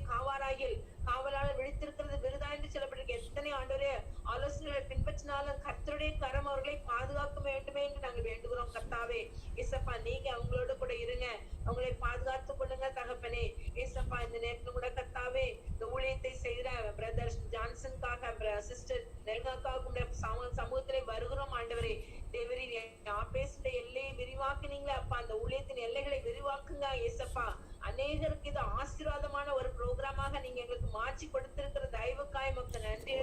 காவலாளர் விழித்திருக்கிறது விருதா என்று சொல்லப்பட்டிருக்கு. எத்தனை ஆண்டவரே ஆலோசனைகளை பின்பற்றினாலும் கர்த்தருடைய கரம் அவர்களை பாதுகாக்க வேண்டுமே என்று நாங்கள் வேண்டுகிறோம் கர்த்தாவே. ஏசப்பா, நீங்க அவங்களோட கூட இருங்க, அவங்களை பாதுகாத்துக் கொள்ளுங்க தகப்பனே. ஏசப்பா, இந்த நேரத்துல கூட கர்த்தாவே இந்த ஊழியத்தை செய்கிற பிரதர் ஜான்சனுக்காக, சிஸ்டர் நெல்காக்காக சமூகத்திலே வருகிறோம் ஆண்டவரே. தேவரின் பேசுற எல்லையை விரிவாக்குனீங்களா அப்பா, அந்த ஊழியத்தின் எல்லைகளை விரிவாக்குங்க ஏசப்பா. அநேகருக்கு இது ஆசீர்வாதமான ஒரு ப்ரோக்ராமாக நீங்க எங்களுக்கு மாற்றி கொடுத்திருக்கிற தயவுக்காய் மக்கள் நன்றி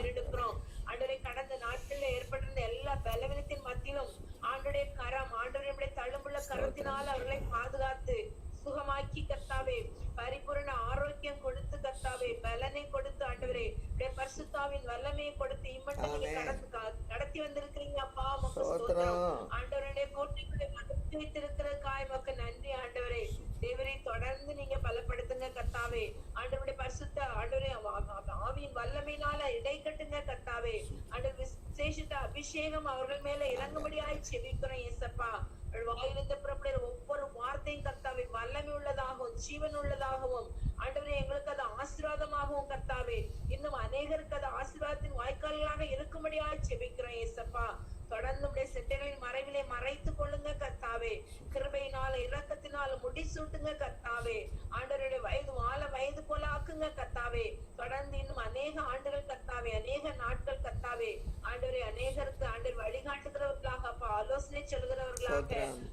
எடுக்கிறோம் ஆண்டவரே. கடந்த நாட்கள்ல ஏற்பட்டிருந்த எல்லா பலவீனத்தின் மத்தியிலும் ஆண்டோடைய கரம், ஆண்டவருடைய தழும்புள்ள கரத்தினால் அவர்களை பாதுகாத்து சுகமாக்கி கர்த்தாவே, பரிபூரண ஆரோக்கியம் கொடுத்து கர்த்தாவே, பலனை கொடுத்து ஆண்டவரே, பரிசுத்தாவின் வல்லமையை கொடுத்து இம்மட்டு நீங்க கடத்தி வந்திருக்கிறீங்க அப்பா. ஆண்டவருடைய கோட்டைக்குள்ளே மறைத்து வைத்திருக்கிறதுக்காய் மக்கள் நன்றி ஆண்டவரே. தேவரை தொடர்ந்து நீங்க பலப்படுத்துங்க கர்த்தாவே. ஆண்டவருடைய பரிசுத்த ஆண்டவரே ஆவியின் வல்லமையினால இடை கட்டுங்க கர்த்தாவே. ஆண்டவர் விசேஷித்த அபிஷேகம் அவர்கள் மேல இறங்கும்படியாய் செபிக்கிறோம் ஏசப்பா. வாயிலிருந்து புறப்படுகிற ஒவ்வொரு வார்த்தை வார்த்தையும் கர்த்தாவே வல்லமை உள்ளதாகவும் ஜீவன் உள்ளதாகவும் ஆண்டவரே எங்களுக்கு அது ஆசீர்வாதமாகவும் கர்த்தாவே இன்னும் அநேகருக்கு அது ஆசீர்வாதத்தின் வாய்க்கால்களாக இருக்கும்படியாய் ஜெபிக்கிறோம் ஏசப்பா. தொடர்ந்து உடைய செட்டைகளின் மறைவிலே மறைத்துக் கொள்ளுங்க கர்த்தாவே. கிருபையினால இரக்கத்தினால முடிசூட்டுங்க கர்த்தாவே. ஆண்டவருடைய வயது போல ஆக்குங்க கர்த்தாவே. தொடர்ந்து இன்னும் அநேக ஆண்டுகள் கர்த்தாவே, அநேக நாட்கள் கர்த்தாவே ஆண்டவரே அநேகருக்கு ஆண்டவர் வழிகாட்டுகிறவர்களாக அப்பா, ஆலோசனை சொல்கிறவர்களாக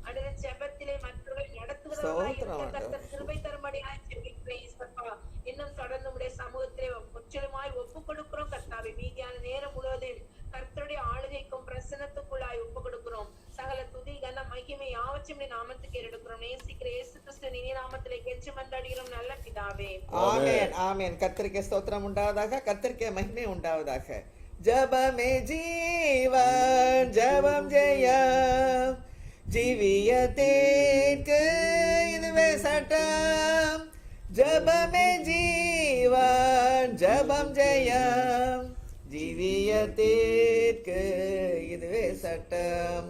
ஆண்டவரை ஜெபத்திலே மற்றவர்களை நடத்துகிறவர்களாக கிருபை தரும்படியாய் ஜெபிக்கிறேன் ஏசப்பா. இன்னும் தொடர்ந்து உடைய சமூகத்திலே முற்றிலுமாய் ஒப்பு கொடுக்கிறோம் கர்த்தாவே. மீதியான நேரம் முழுவதும் கர்த்தருடைய ஆளுகைக்கும் பிரசன்னத்துக்குள்ளாய் ஒப்பு கொடுக்கிறோம். சகல துதி கன மகிமை யாவற்றையும் நாமத்துக்கு எடுக்கிறோம். நேசிக்கிற இயேசு கிறிஸ்து இனிய நாமத்திலே கெஞ்சி மன்றாடுகிறோம் நல்ல பிதாவே. ஆமென் ஆமென். கர்த்தருக்கு ஸ்தோத்திரம் உண்டாவதாக, கர்த்தருக்கு மகிமை உண்டாவதாக. ஜெபமே ஜீவன், ஜெபம் ஜெயம், ஜீவியத்திற்கு இதுவே சட்டம். ஜெபமே ஜீவன், ஜெபம் ஜெயம், ஜீவியத்திற்கு இதுவே சட்டம்.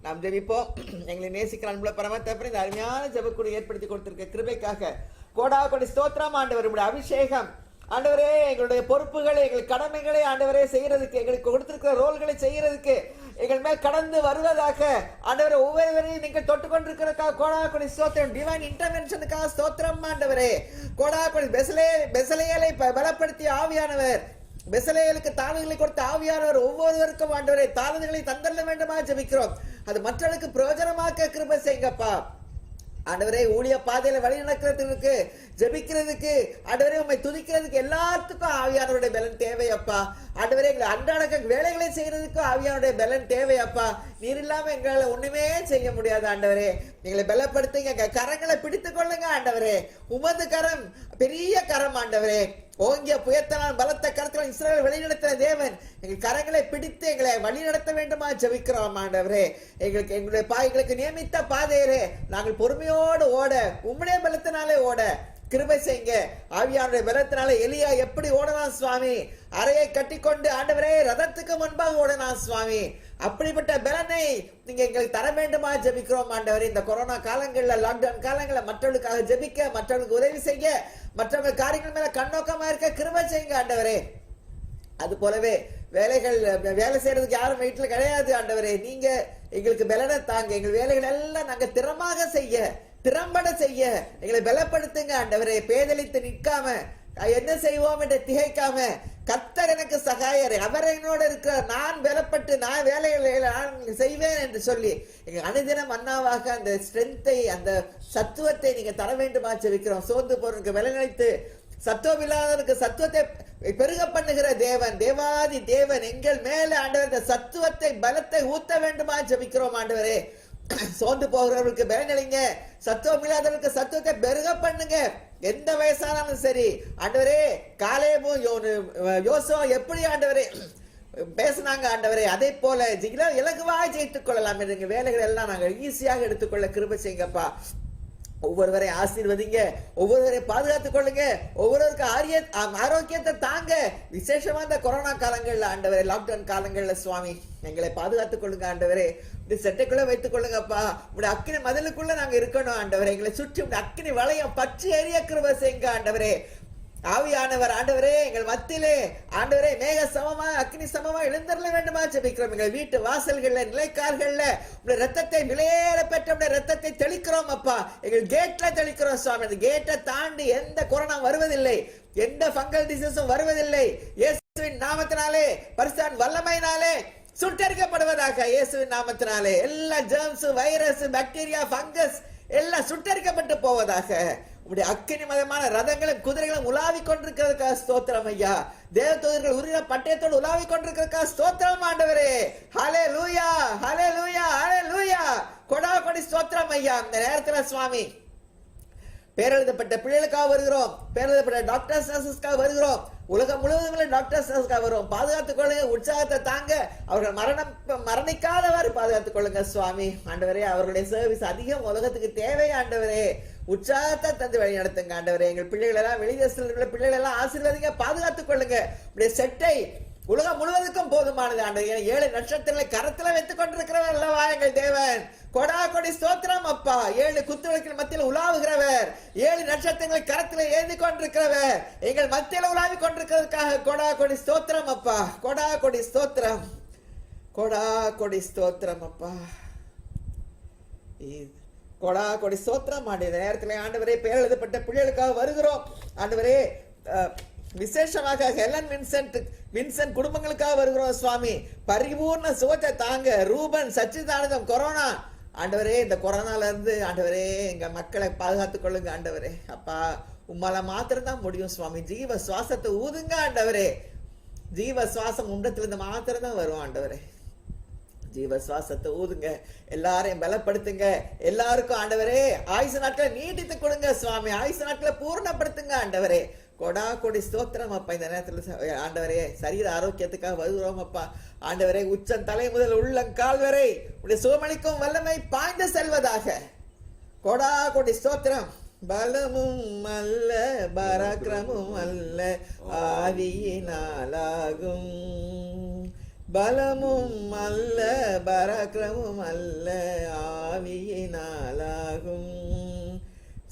நாம் ஜெபிப்போம். எங்களை நேசிக்கிற அன்புள்ள பரம தகப்பனே, இந்த அருமையான ஜெபக்குழு ஏற்படுத்தி கொடுத்திருக்க கிருபைக்காக கோடாகோடி ஸ்தோத்திரம் ஆண்டவர். உம்முடைய அபிஷேகம் ஆண்டவரே, எங்களுடைய பொறுப்புகளை, எங்கள் கடமைகளை ஆண்டவரே செய்யறதுக்கு, எங்களுக்கு கொடுத்திருக்கிற ரோல்களை செய்யறதுக்கு எங்கள் மேல் கடந்து வருவதாக ஆண்டவரே, ஒவ்வொருவரையும் நீங்கள் தொட்டு கொண்டிருக்கிறதுக்காக கோடாகோடி ஸ்தோத்திரம். டிவைன் இன்டர்வென்ஷனுக்காக ஸ்தோத்திரம் ஆண்டவரே. கோடாகோடி பெசலேயலை பலப்படுத்திய ஆவியானவர், பெசலேயலுக்கு தாளங்களை கொடுத்த ஆவியானவர் ஒவ்வொருவருக்கும் ஆண்டவரே தாளங்களை தந்தள்ள வேண்டுமா ஜெபிக்கிறோம். அது மற்றவர்களுக்கு பிரயோஜனமாக்க கிருபை செய்யுங்கப்பா. ஆண்டவரே, ஊழிய பாதையில வழி நடக்கிறதுக்கு, ஜெபிக்கிறதுக்கு, ஆண்டவரே உண்மை துதிக்கிறதுக்கு எல்லாத்துக்கும் ஆவியானவருடைய பலன் தேவையப்பா. ஆண்டவரே, எங்களை அன்றாட வேலைகளை செய்யறதுக்கும் ஆவியானுடைய பலன் தேவையப்பா. நீர் இல்லாம எங்களால ஒண்ணுமே செய்ய முடியாது ஆண்டவரே. எங்களை பலப்படுத்துங்க, எங்க கரங்களை பிடித்துக் கொள்ளுங்க ஆண்டவரே. உமது கரம் பெரிய கரம் ஆண்டவரே. ஓங்கிய புயத்தனால் பலத்த கரத்தினால் இஸ்ரவேல் வழிநடத்தின தேவன் எங்கள் கரங்களை பிடித்து எங்களை வழி நடத்த வேண்டுமா ஜெபிக்கிறோம் ஆண்டவரே. எங்களுக்கு நியமித்த பாதையிலே நாங்கள் பொறுமையோடு ஓட, உம்முடைய பலத்தினாலே ஓட கிருபை செய்யுங்க. ஆவியானுடைய பலத்தினால எலியா எப்படி ஓடலாம் சுவாமி? அறையை கட்டிக்கொண்டு ஆண்டவரே ரதத்துக்கு முன்பாக ஓடலாம் சுவாமி. அப்படிப்பட்ட பலனை நீங்க எங்களுக்கு தர வேண்டுமா ஜெபிக்கிறோம் ஆண்டவரே. இந்த கொரோனா காலங்கள்ல, லாக்டவுன் காலங்கள்ல மற்றவர்களுக்காக ஜெபிக்க, மற்றவர்களுக்கு உதவி செய்ய, மற்றவங்க காரியங்கள் மேல கண்ணோக்கமா இருக்க கிருபை செய்யுங்க ஆண்டவரே. அது போலவே வேலை செய்யறதுக்கு யாரும் வீட்டுல கிடையாது ஆண்டவரே. நீங்க எங்களுக்கு பலனை தாங்க. எங்கள் வேலைகள் எல்லாம் நாங்க திறம்பட செய்ய எங்களை பலப்படுத்துங்க ஆண்டவரே. பேதலித்து நிற்காம என்ன செய்வோம் என்று திகைக்காம, கர்த்தர் எனக்கு சகாயர், அவர் என்னோட இருக்கிறார், நான் பலப்பட்டு நான் வேலைகளை நான் செய்வேன் என்று சொல்லி எங்க அனுதினம் அண்ணாவாக அந்த ஸ்ட்ரென்த்தை, அந்த சத்துவத்தை நீங்க தர வேண்டுமா ஜெபிக்கிறோம். சோர்ந்து போறதுக்கு விலை நினைத்து சத்துவம் இல்லாதவனுக்கு சத்துவத்தை பெருக பண்ணுகிற தேவன், தேவாதி தேவன் எங்கள் மேல ஆண்டவர் இந்த சத்துவத்தை பலத்தை ஊத்த வேண்டுமா ஜெபிக்கிறோம் ஆண்டவரே. சோர்ந்து போகிறவர்களுக்கு பலனளிங்க, சத்துவம் இல்லாதவர்களுக்கு சத்துவத்தை பெருக பண்ணுங்க. எந்த வயசானாலும் சரி ஆண்டவரே. காலேபும் யோசுவா எப்படி ஆண்டவரே பேசினாங்க ஆண்டவரே, அதே போல இலகுவாய் ஜெயித்துக் கொள்ளலாம். எங்க வேலைகள் எல்லாம் நாங்கள் ஈஸியாக எடுத்துக்கொள்ள கிருபை செய்யுங்கப்பா. ஒவ்வொருவரை ஆசீர்வதிங்க, ஒவ்வொருவரை பாதுகாத்துக் கொள்ளுங்க, ஒவ்வொருவருக்கு ஆரோக்கியத்தை தாங்க. விசேஷமா இந்த கொரோனா காலங்கள்ல ஆண்டவரே, லாக்டவுன் காலங்கள்ல சுவாமி எங்களை பாதுகாத்துக் கொள்ளுங்க ஆண்டவரே. இப்படி செட்டைக்குள்ள வைத்துக் கொள்ளுங்கப்பா. இப்படி அக்கினி மதிலுக்குள்ள நாங்க இருக்கணும் ஆண்டவரே. எங்களை சுற்றி இப்படி அக்கினி வளையம் பற்றி எரிய கிருபை செய்யுங்க ஆண்டவரே. ஆவியானவர் ஆண்டவரே எங்கள் மத்தியிலே ஆண்டவரே மேக சமமா அக்னி சமமா எழுந்தருள வேண்டுமா ஜெபிக்கிறோம். எங்கள் வீட்டு வாசல்கள்ல, நிலைக்கார்கள்ல உடைய ரத்தத்தை விலையேற பெற்ற உடைய ரத்தத்தை தெளிக்கிறோம் அப்பா. எங்கள் கேட்ல தெளிக்கிறோம் சுவாமி. அந்த கேட்டை தாண்டி எந்த கொரோனா வருவதில்லை, எந்த ஃபங்கல் டிசீஸும் வருவதில்லை. இயேசுவின் நாமத்தினாலே, பரிசுத்த வல்லமையினாலே சுட்டரிக்கப்படுவதாக. இயேசுவின் நாமத்தினாலே எல்லா ஜெர்ம்ஸ், வைரஸ், பாக்டீரியா, ஃபங்கஸ் எல்லாம் சுட்டரிக்கப்பட்டு போவதாக. உடைய அக்கினி மதமான ரதங்களும் குதிரைகளும் உலாவிக் கொண்டிருக்கிறதுக்காக ஸ்தோத்திரம் ஐயா. தேவதூதர்கள் உரிய பட்டயத்தோடு உலாவிக் கொண்டிருக்கிறதுக்காக ஸ்தோத்திரம் ஆண்டவரே. ஹல்லேலூயா, ஹல்லேலூயா, ஹல்லேலூயா. கொடாகொடி ஸ்தோத்திரம் ஐயா. இந்த நேரத்துல சுவாமி பேரெழுதப்பட்ட பிள்ளைகளுக்காக வருகிறோம், பேரெழுதப்பட்ட டாக்டர்ஸ் நர்சஸ்க்காக வருகிறோம், உலகம் முழுவதும் டாக்டர்ஸ் நர்ஸ்க்காக வருவோம். பாதுகாத்துக் கொள்ளுங்க, உற்சாகத்தை தாங்க. அவர்கள் மரணிக்காதவாறு பாதுகாத்துக் கொள்ளுங்க சுவாமி. ஆண்டவரே, அவர்களுடைய சர்வீஸ் அதிகம் உலகத்துக்கு தேவை ஆண்டவரே. உற்சாகத்தை தந்து வழி நடத்துங்க ஆண்டவரே. எங்கள் பிள்ளைகள் எல்லாம் வெளிதேசத்தில் பிள்ளைகள் எல்லாம் ஆசீர்வாதிங்க, பாதுகாத்துக் கொள்ளுங்க. உடைய செட்டை உலகம் முழுவதுக்கும் போதுமானது ஆண்டவரே. 7 நட்சத்திரங்களை கரத்துல வைத்துக் கொண்டிருக்கிறவர் அல்லவா எங்கள் தேவன். கொடா கொடி ஸ்தோத்திரம் அப்பா. 7 குத்துவிளக்கின் மத்தியில் உலாவுகிறவர், 7 நட்சத்திரங்களை கரத்துல ஏந்தி கொண்டிருக்கிறவர், எங்கள் மத்தியில் உலாவி கொண்டிருக்கிறதுக்காக கொடா கொடி ஸ்தோத்திரம் அப்பா. கொடா கொடி ஸ்தோத்திரம், கொடா கொடி ஸ்தோத்திரம் அப்பா. கொடா கொடி ஸ்தோத்திரம் ஆண்டு. இந்த நேரத்தில் ஆண்டவரே பெயர் எழுதப்பட்ட பிள்ளைகளுக்காக வருகிறோம் ஆண்டவரே. விசேஷமாக ஹெலன் வின்சென்ட் குடும்பங்களுக்காக வருகிறோம் சுவாமி. பரிபூர்ண சுகத்தை தாங்க. ரூபன், சச்சிதானந்தம், கொரோனா ஆண்டவரே, இந்த கொரோனால இருந்து ஆண்டவரே எங்க மக்களை பாதுகாத்துக் கொள்ளுங்க ஆண்டவரே. அப்பா உம்மால மாத்திரம் தான் முடியும் சுவாமி. ஜீவ சுவாசத்தை ஊதுங்க ஆண்டவரே. ஜீவ சுவாசம் உண்டத்திலிருந்து மாத்திரம் தான் வரும் ஆண்டவரே. ஜீவ சுவாசத்தை ஊதுங்க. எல்லாரையும் பலப்படுத்துங்க. எல்லாருக்கும் ஆண்டவரே ஆயுசு நாட்களை நீட்டித்து கொடுங்க சுவாமி. ஆயுசு நாட்களை பூர்ணப்படுத்துங்க ஆண்டவரே. கொடா கொடி ஸ்தோத்திரம் அப்பா. இந்த நேரத்தில் ஆண்டவரே சரீர ஆரோக்கியத்துக்காக வருகிறோம் அப்பா. ஆண்டவரே உச்சம் தலை முதல் உள்ளங்கால் வரை உடைய சுகமளிக்கும் வல்லமை பாய்ந்து செல்வதாக. கொடா கொடி ஸ்தோத்திரம். பலமும் அல்ல பராக்கிரமும் அல்ல ஆவியினாலாகும். பலமும் அல்ல பராக்கிரமும் அல்ல ஆவியினாலாகும்.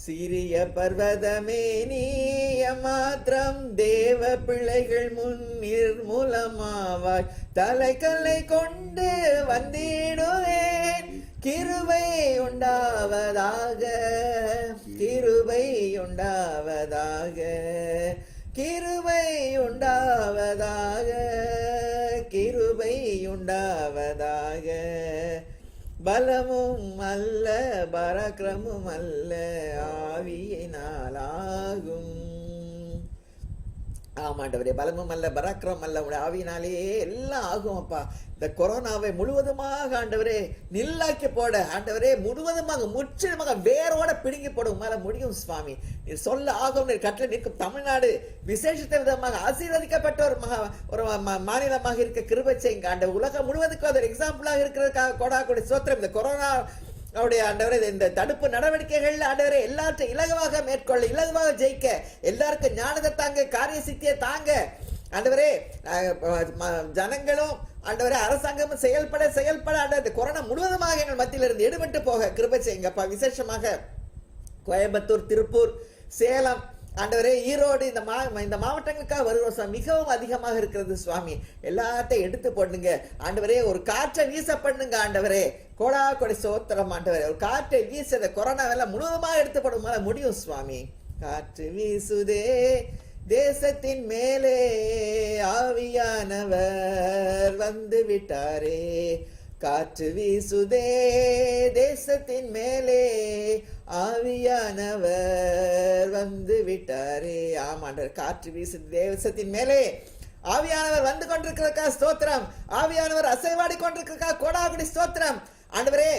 சிறிய பர்வதமே நீய மாத்திரம் தேவ பிள்ளைகள் முன் நிர்மூலமாவாய். தலைக்கல்லை கொண்டு வந்திடுவேன். கிருபை உண்டாவதாக, கிருபை உண்டாவதாக, கிருபை உண்டாவதாக, கிருபை உண்டாவதாக. பலமும் அல்ல பராக்கிரமும் அல்ல ஆவியினாலாகும். ஆமாண்டவரே, பலமும் அல்ல பராக்கிரமம் அல்ல உடைய ஆவியினாலேயே எல்லாம் ஆகும் அப்பா. இந்த கொரோனாவை முழுவதுமாக ஆண்டவரே நில்லாக்கி போட ஆண்டவரே, முழுவதுமாக முற்றிலுமாக வேரோட பிடுங்கி போட உமால முடியும் சுவாமி. நீ சொல்ல ஆகும் கட்டளை நிற்கும் தமிழ்நாடு விசேஷத்த விதமாக ஆசீர்வதிக்கப்பட்ட ஒரு மாநிலமாக இருக்க கிருபை செய்யுங்க ஆண்டவர். உலகம் முழுவதுக்கும் அது எக்ஸாம்பிளாக இருக்கிறதுக்காக கொடா கொடி ஸ்தோத்திரம். இந்த கொரோனா அவருடைய ஆண்டவரே இந்த தடுப்பு நடவடிக்கைகள் ஆண்டவரே எல்லாற்றையும் இலகுவாக மேற்கொள்ள, இலகுவாக ஜெயிக்க, எல்லாருக்கும் ஞானத்தை தாங்க, காரிய சித்தியை தாங்க ஆண்டவரே. ஜனங்களும் ஆண்டவரே அரசாங்கமும் செயல்பட ஆண்டவர் கொரோனா முழுவதுமாக எங்கள் மத்தியில் இருந்து எடுபட்டு போக கிருபை செய்யுங்கப்பா. விசேஷமாக கோயம்புத்தூர், திருப்பூர், சேலம் ஆண்டவரே, ஈரோடு இந்த மாவட்டங்களுக்காக வருகிறோம். மிகவும் அதிகமாக இருக்கிறது சுவாமி. எல்லாத்தையும் எடுத்து போடுங்க ஆண்டவரே. ஒரு காற்றை வீச பண்ணுங்க ஆண்டவரே. கோடா கொடி சோத்திரம் ஆண்டவரே. ஒரு காற்றை வீச இந்த கொரோனா எல்லாம் முழுவதுமாக எடுத்து போட முடியும் சுவாமி. காற்று வீசுதே தேசத்தின் மேலே, ஆவியானவர் வந்து விட்டாரே. காற்று வீசுதே தேசத்தின் மேலே, ஆவியானவர் வந்து விட்டாரே. ஆமாண்டவர், காற்று வீசுது தேசத்தின் மேலே, ஆவியானவர் வந்து கொண்டிருக்கிறக்கா ஸ்தோத்திரம். ஆவியானவர் அசைவாடி கொண்டிருக்கிறக்கா கோடாகுடி ஸ்தோத்திரம் ஆண்டவரே.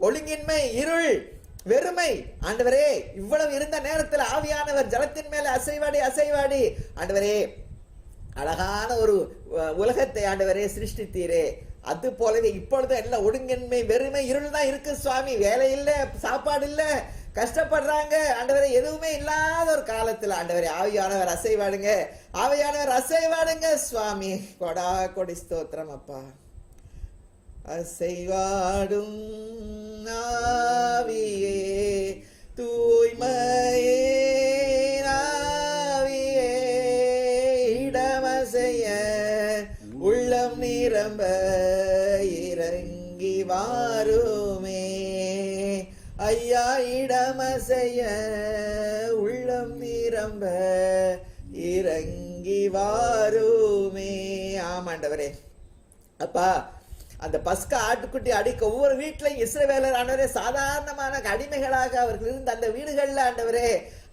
ஒழுங்கின்மை, இருள், வெறுமை ஆண்டவரே இவ்வளவு இருந்த நேரத்தில் ஆவியானவர் ஜலத்தின் மேல அசைவாடி ஆண்டவரே அழகான ஒரு உலகத்தை ஆண்டவரே சிருஷ்டித்தீரே. அது போலவே இப்பொழுது எல்லாம் ஒழுங்கின்மை, வெறுமை, இருள் தான் இருக்கு சுவாமி. வேலை இல்ல, சாப்பாடு இல்ல, கஷ்டப்படுறாங்க ஆண்டவரே. எதுவுமே இல்லாத ஒரு காலத்துல ஆண்டவரே ஆவியானவர் அசைவாடுங்க, ஆவியானவர் அசைவாடுங்க சுவாமி. கொடா கொடி ஸ்தோத்திரம் அப்பா. அசைவாடும் ஆவியே, தூய்மையே ஆவியே, இடமசைய உள்ளம் நிரம்ப இறங்கி வாருமே. ஐயா இடமசைய உள்ளம் நிரம்ப இறங்கி வாருமே. ஆமாண்டவரே அப்பா, அந்த பஸ்கா ஆட்டுக்குட்டி அடிக்க ஒவ்வொரு வீட்டிலையும் இஸ்ரவேலர் ஆண்டவரே சாதாரணமான அடிமைகளாக அவர்கள் இருந்த அந்த வீடுகள்ல ஆண்டவரே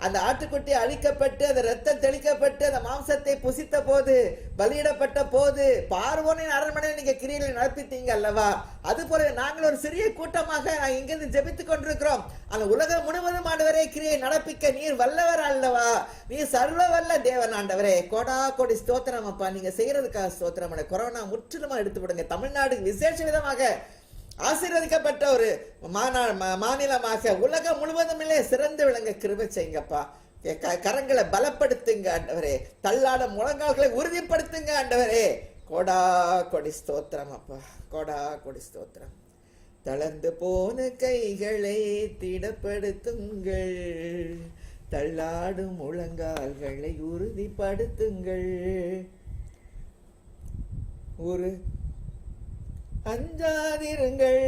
அந்த ஆட்டுக்குட்டி அழிக்கப்பட்டு அந்த ரத்தம் தெளிக்கப்பட்டு அந்த மாம்சத்தை புசித்த போது, பலியிடப்பட்ட போது பார்வோனின் அரண்மனையில் நீங்க கிரியை நடப்பித்தீங்க அல்லவா? அது போல நாங்கள் ஒரு சிறிய கூட்டமாக இங்கிருந்து ஜெபித்துக் கொண்டிருக்கிறோம். அந்த உலகம் முழுவதும் ஆண்டவரே கிரியை நடப்பிக்க நீர் வல்லவர் அல்லவா? நீர் சர்வ வல்ல தேவன் ஆண்டவரே. கோடா கோடி ஸ்தோத்திரம் அப்பா. நீங்க செய்யறதுக்காக ஸ்தோத்திரம். கொரோனா முற்றிலுமா எடுத்து விடுங்க. தமிழ்நாடு விசேஷ விதமாக ஆசீர்வதிக்கப்பட்ட ஒரு மாநிலமாக உலகம் முழுவதும் சிறந்து விளங்க கிருபை செய்யுங்கப்பா. கரங்களை பலப்படுத்துங்க ஆண்டவரே. தள்ளாட முழங்கால்களை உறுதிப்படுத்துங்க ஆண்டவரே. கொடா கொடி ஸ்தோத்திரம் அப்பா, கொடா கொடி ஸ்தோத்திரம். தளர்ந்து போன கைகளை திடப்படுத்துங்கள், தள்ளாடும் முழங்கால்களை உறுதிப்படுத்துங்கள். ஒரு அஞ்சாதிருங்கள்,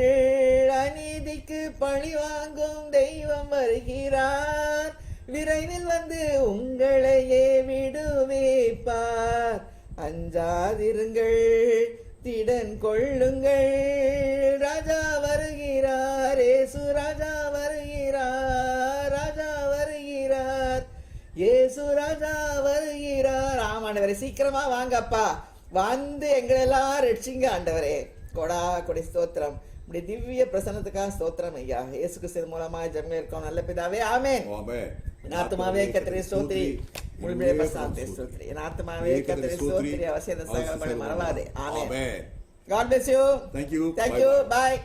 அநீதிக்கு பழி வாங்கும் தெய்வம் வருகிறார், விரைவில் வந்து உங்களையே விடுவிப்பார். அஞ்சாதிருங்கள், திடன் கொள்ளுங்கள், ராஜா வருகிறார், இயேசு ராஜா வருகிறார், ராஜா வருகிறார், இயேசு ராஜா வருகிறார். ஆமாண்டவரே, சீக்கிரமா வாங்கப்பா, வந்து எங்களெல்லாம் ரட்சிங்க ஆண்டவரே. கொடா கொடி ஸ்தோத்திரம். இப்படி திவ்ய பிரசன்னத்துக்காக ஸ்தோத்திரம் ஐயா. இயேசு கிறிஸ்து மூலமா ஜெபம் இருக்கோம் நல்ல பிதாவே, ஆமென். என் ஆத்துமாவே கர்த்தரை ஸ்தோத்திரி, முழுமையை பிரசாந்தத்தை ஸ்தோத்திரி. என் ஆத்துமாவே கர்த்தரை ஸ்தோத்திரி, அவசியம் சகலங்களை மறவாதே. ஆமென். God bless you. Thank you. Thank you. Bye.